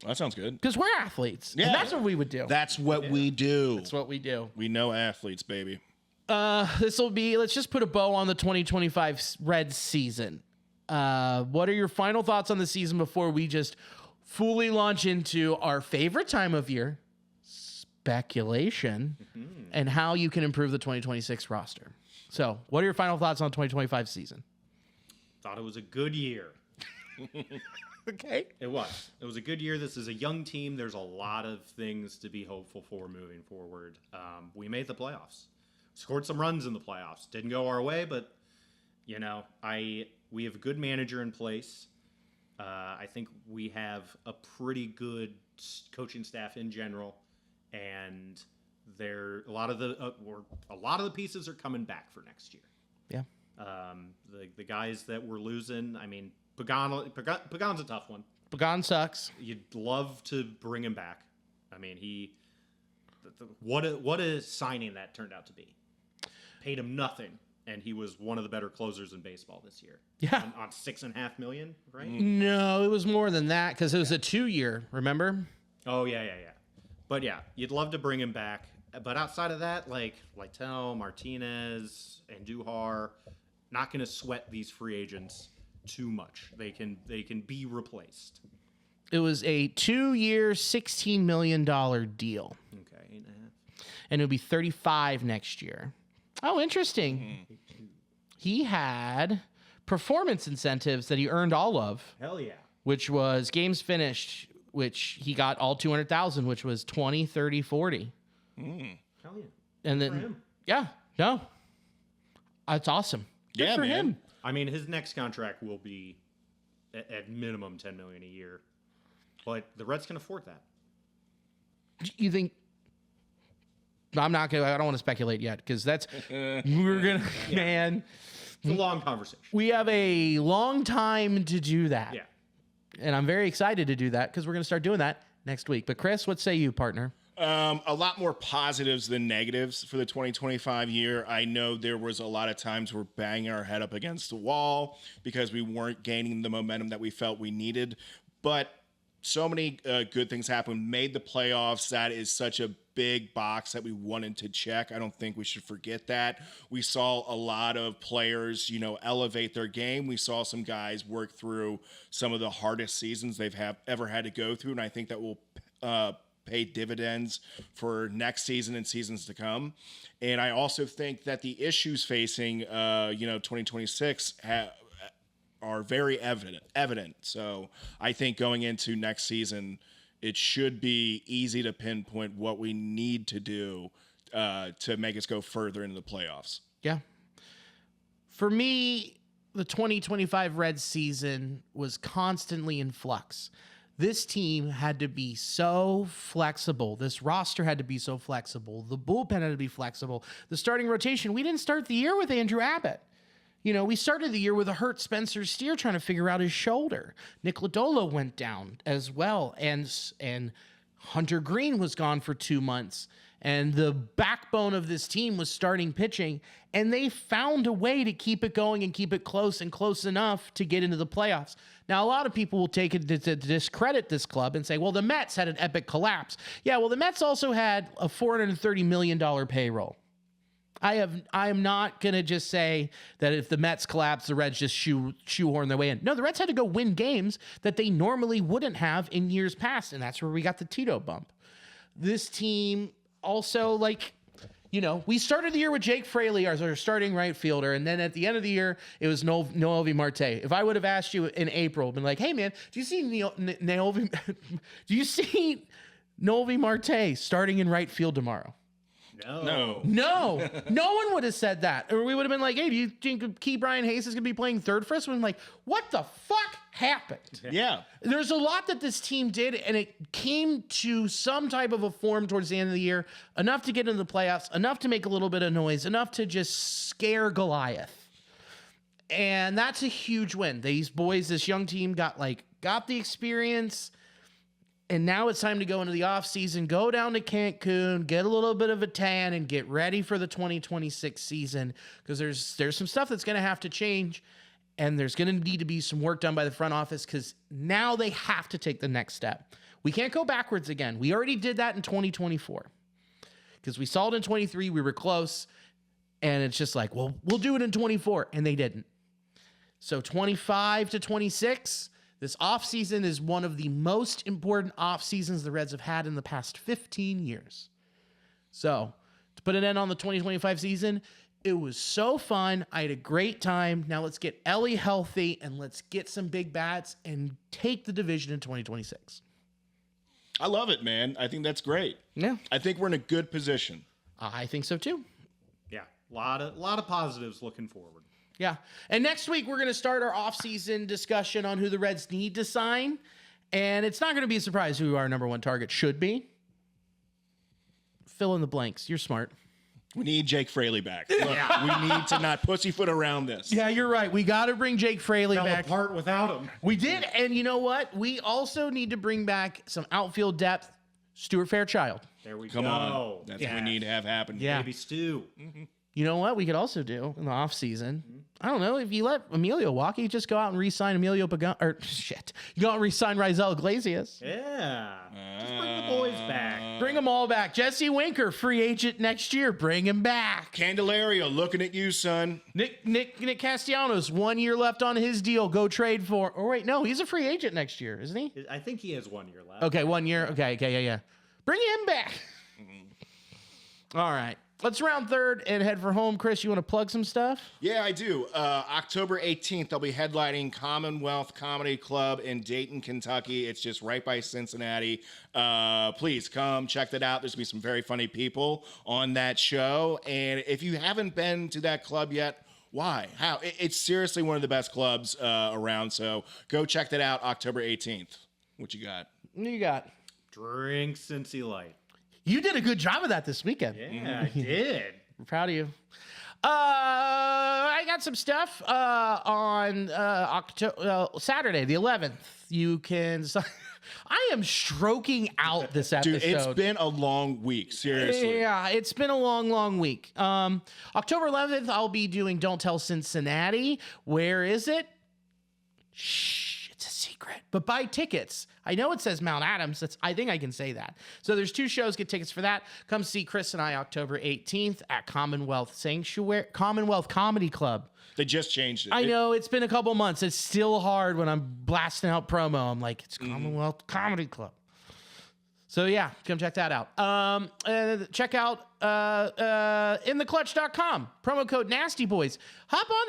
That sounds good. Because we're athletes. Yeah. And that's what we would do. That's what we do. That's what we do. We know athletes, baby. Let's just put a bow on the 2025 Reds season. What are your final thoughts on the season before we just fully launch into our favorite time of year, speculation, and how you can improve the 2026 roster? So, what are your final thoughts on the 2025 season? Thought it was a good year. Okay. It was a good year. This is a young team. There's a lot of things to be hopeful for moving forward. We made the playoffs. Scored some runs in the playoffs. Didn't go our way, but we have a good manager in place. I think we have a pretty good coaching staff in general, and a lot of the pieces are coming back for next year. Yeah. The guys that we're losing, Pagan's a tough one. Pagan sucks. You'd love to bring him back. What a signing that turned out to be. paid him nothing, and he was one of the better closers in baseball this year. Yeah. On $6.5 million, right? No, it was more than that because it was a 2-year, remember? Oh, yeah. But yeah, you'd love to bring him back. But outside of that, like Lytle, Martinez, and Duhar, not going to sweat these free agents too much. They can be replaced. It was a 2-year, $16 million deal. Okay, 8.5. And it'll be 35 next year. Oh, interesting. He had performance incentives that he earned all of, Hell yeah. which was games finished, which he got all 200,000, which was 20, 30, 40. Hell yeah. And For then, him. yeah, no, that's awesome. Good Yeah, for man. him. I mean, his next contract will be at minimum $10 million a year, but the Reds can afford that. You think? I'm not gonna. I don't want to speculate yet because that's we're gonna. Man, It's a long conversation. we have a long time to do that. Yeah. And I'm very excited to do that because we're gonna start doing that next week. But Chris, what say you, partner? A lot more positives than negatives for the 2025 year. I know there was a lot of times we're banging our head up against the wall because we weren't gaining the momentum that we felt we needed. But so many good things happened. Made the playoffs. That is such a big box that we wanted to check. I don't think we should forget that. We saw a lot of players, elevate their game. We saw some guys work through some of the hardest seasons they've ever had to go through, and I think that will pay dividends for next season and seasons to come. And I also think that the issues facing 2026 are very evident. So I think going into next season, it should be easy to pinpoint what we need to do to make us go further into the playoffs. Yeah. For me, the 2025 Reds season was constantly in flux. This team had to be so flexible. This roster had to be so flexible. The bullpen had to be flexible. The starting rotation, we didn't start the year with Andrew Abbott. We started the year with a hurt Spencer Steer trying to figure out his shoulder. Nick Lodolo went down as well. And Hunter Green was gone for 2 months. And the backbone of this team was starting pitching. And they found a way to keep it going and keep it close and close enough to get into the playoffs. Now, a lot of people will take it to discredit this club and say, well, the Mets had an epic collapse. Yeah, well, the Mets also had a $430 million payroll. I am not going to just say that if the Mets collapse, the Reds just shoehorn their way in. No, the Reds had to go win games that they normally wouldn't have in years past, and that's where we got the Tito bump. This team also, we started the year with Jake Fraley as our starting right fielder, and then at the end of the year, it was Noelvi Marte. If I would have asked you in April, been like, hey, man, do you see Noelvi Marte starting in right field tomorrow? No. No one would have said that. Or we would have been like, hey, do you think Key Brian Hayes is going to be playing third for us? We're like, what the fuck happened? Yeah. There's a lot that this team did, and it came to some type of a form towards the end of the year, enough to get into the playoffs, enough to make a little bit of noise, enough to just scare Goliath. And that's a huge win. These boys, this young team got the experience. And now it's time to go into the offseason, go down to Cancun, get a little bit of a tan, and get ready for the 2026 season. Because there's some stuff that's going to have to change, and there's going to need to be some work done by the front office because now they have to take the next step. We can't go backwards again. We already did that in 2024. Because we saw it in 23, we were close, and it's just like, well, we'll do it in 24, and they didn't. So 25 to 26... this offseason is one of the most important offseasons the Reds have had in the past 15 years. So, to put an end on the 2025 season, it was so fun. I had a great time. Now let's get Ellie healthy and let's get some big bats and take the division in 2026. I love it, man. I think that's great. Yeah. I think we're in a good position. I think so too. Yeah. A lot of positives looking forward. Yeah. And next week, we're going to start our offseason discussion on who the Reds need to sign. And it's not going to be a surprise who our number one target should be. Fill in the blanks. You're smart. We need Jake Fraley back. Look, we need to not pussyfoot around this. Yeah, you're right. We got to bring Jake Fraley Fell back. apart without him. We did. And you know what? We also need to bring back some outfield depth. Stuart Fairchild. There we Come go. on. That's what we need to have happen. Yeah. Baby Stu. You know what we could also do in the off season? I don't know. If you let Emilio walk, you could just go out and re-sign Emilio Pagan. Or shit, you go out and re-sign Rizal Iglesias. Yeah. Just bring the boys back. Bring them all back. Jesse Winker, free agent next year. Bring him back. Candelario, looking at you, son. Nick Castellanos, 1 year left on his deal. Go trade for. Oh wait, no, he's a free agent next year, isn't he? I think he has 1 year left. Okay, 1 year. Okay, yeah. Bring him back. All right. Let's round third and head for home. Chris, you want to plug some stuff? Yeah, I do. October 18th, I'll be headlining Commonwealth Comedy Club in Dayton, Kentucky. It's just right by Cincinnati. Please come check that out. There's going to be some very funny people on that show. And if you haven't been to that club yet, why? How? It's seriously one of the best clubs around. So go check that out October 18th. What you got? What do you got? Drink Cincy Light. You did a good job of that this weekend. Yeah, I did. I'm proud of you. I got some stuff on Saturday, the 11th. You can. I am stroking out this episode. Dude, it's been a long week. Seriously. Yeah, it's been a long week. October 11th, I'll be doing Don't Tell Cincinnati. Where is it? Shh, it's a secret. But buy tickets. I know it says Mount Adams. I think I can say that. So there's 2 shows. Get tickets for that. Come see Chris and I October 18th at Commonwealth Comedy Club. They just changed it. I know it's been a couple months. It's still hard when I'm blasting out promo. I'm like, it's Commonwealth Comedy Club. So yeah, come check that out. Check out intheclutch.com. Promo code Nasty Boys. Hop on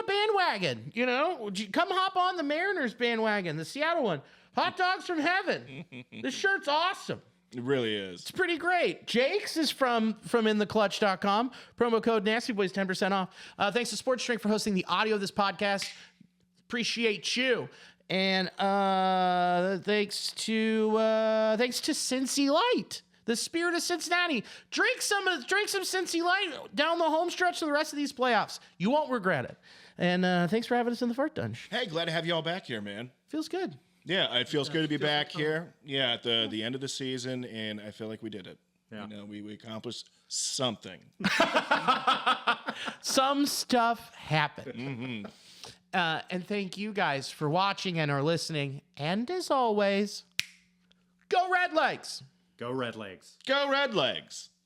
a bandwagon. You know, come hop on the Mariners bandwagon, the Seattle one. Hot dogs from heaven. This shirt's awesome. It really is. It's pretty great. Jake's is from intheclutch.com. Promo code Nasty Boys, 10% off. Thanks to Sports Drink for hosting the audio of this podcast. Appreciate you. And thanks to Cincy Light, the Spirit of Cincinnati. Drink some Cincy Light down the home stretch of the rest of these playoffs. You won't regret it. And thanks for having us in the Fart Dunge. Hey, glad to have you all back here, man. Feels good. Yeah, it feels good to be back here. Yeah, at the end of the season, and I feel like we did it. Yeah. You know, we accomplished something. Some stuff happened. And thank you guys for watching and are listening. And as always, go Red Legs. Go Red Legs. Go Red Legs.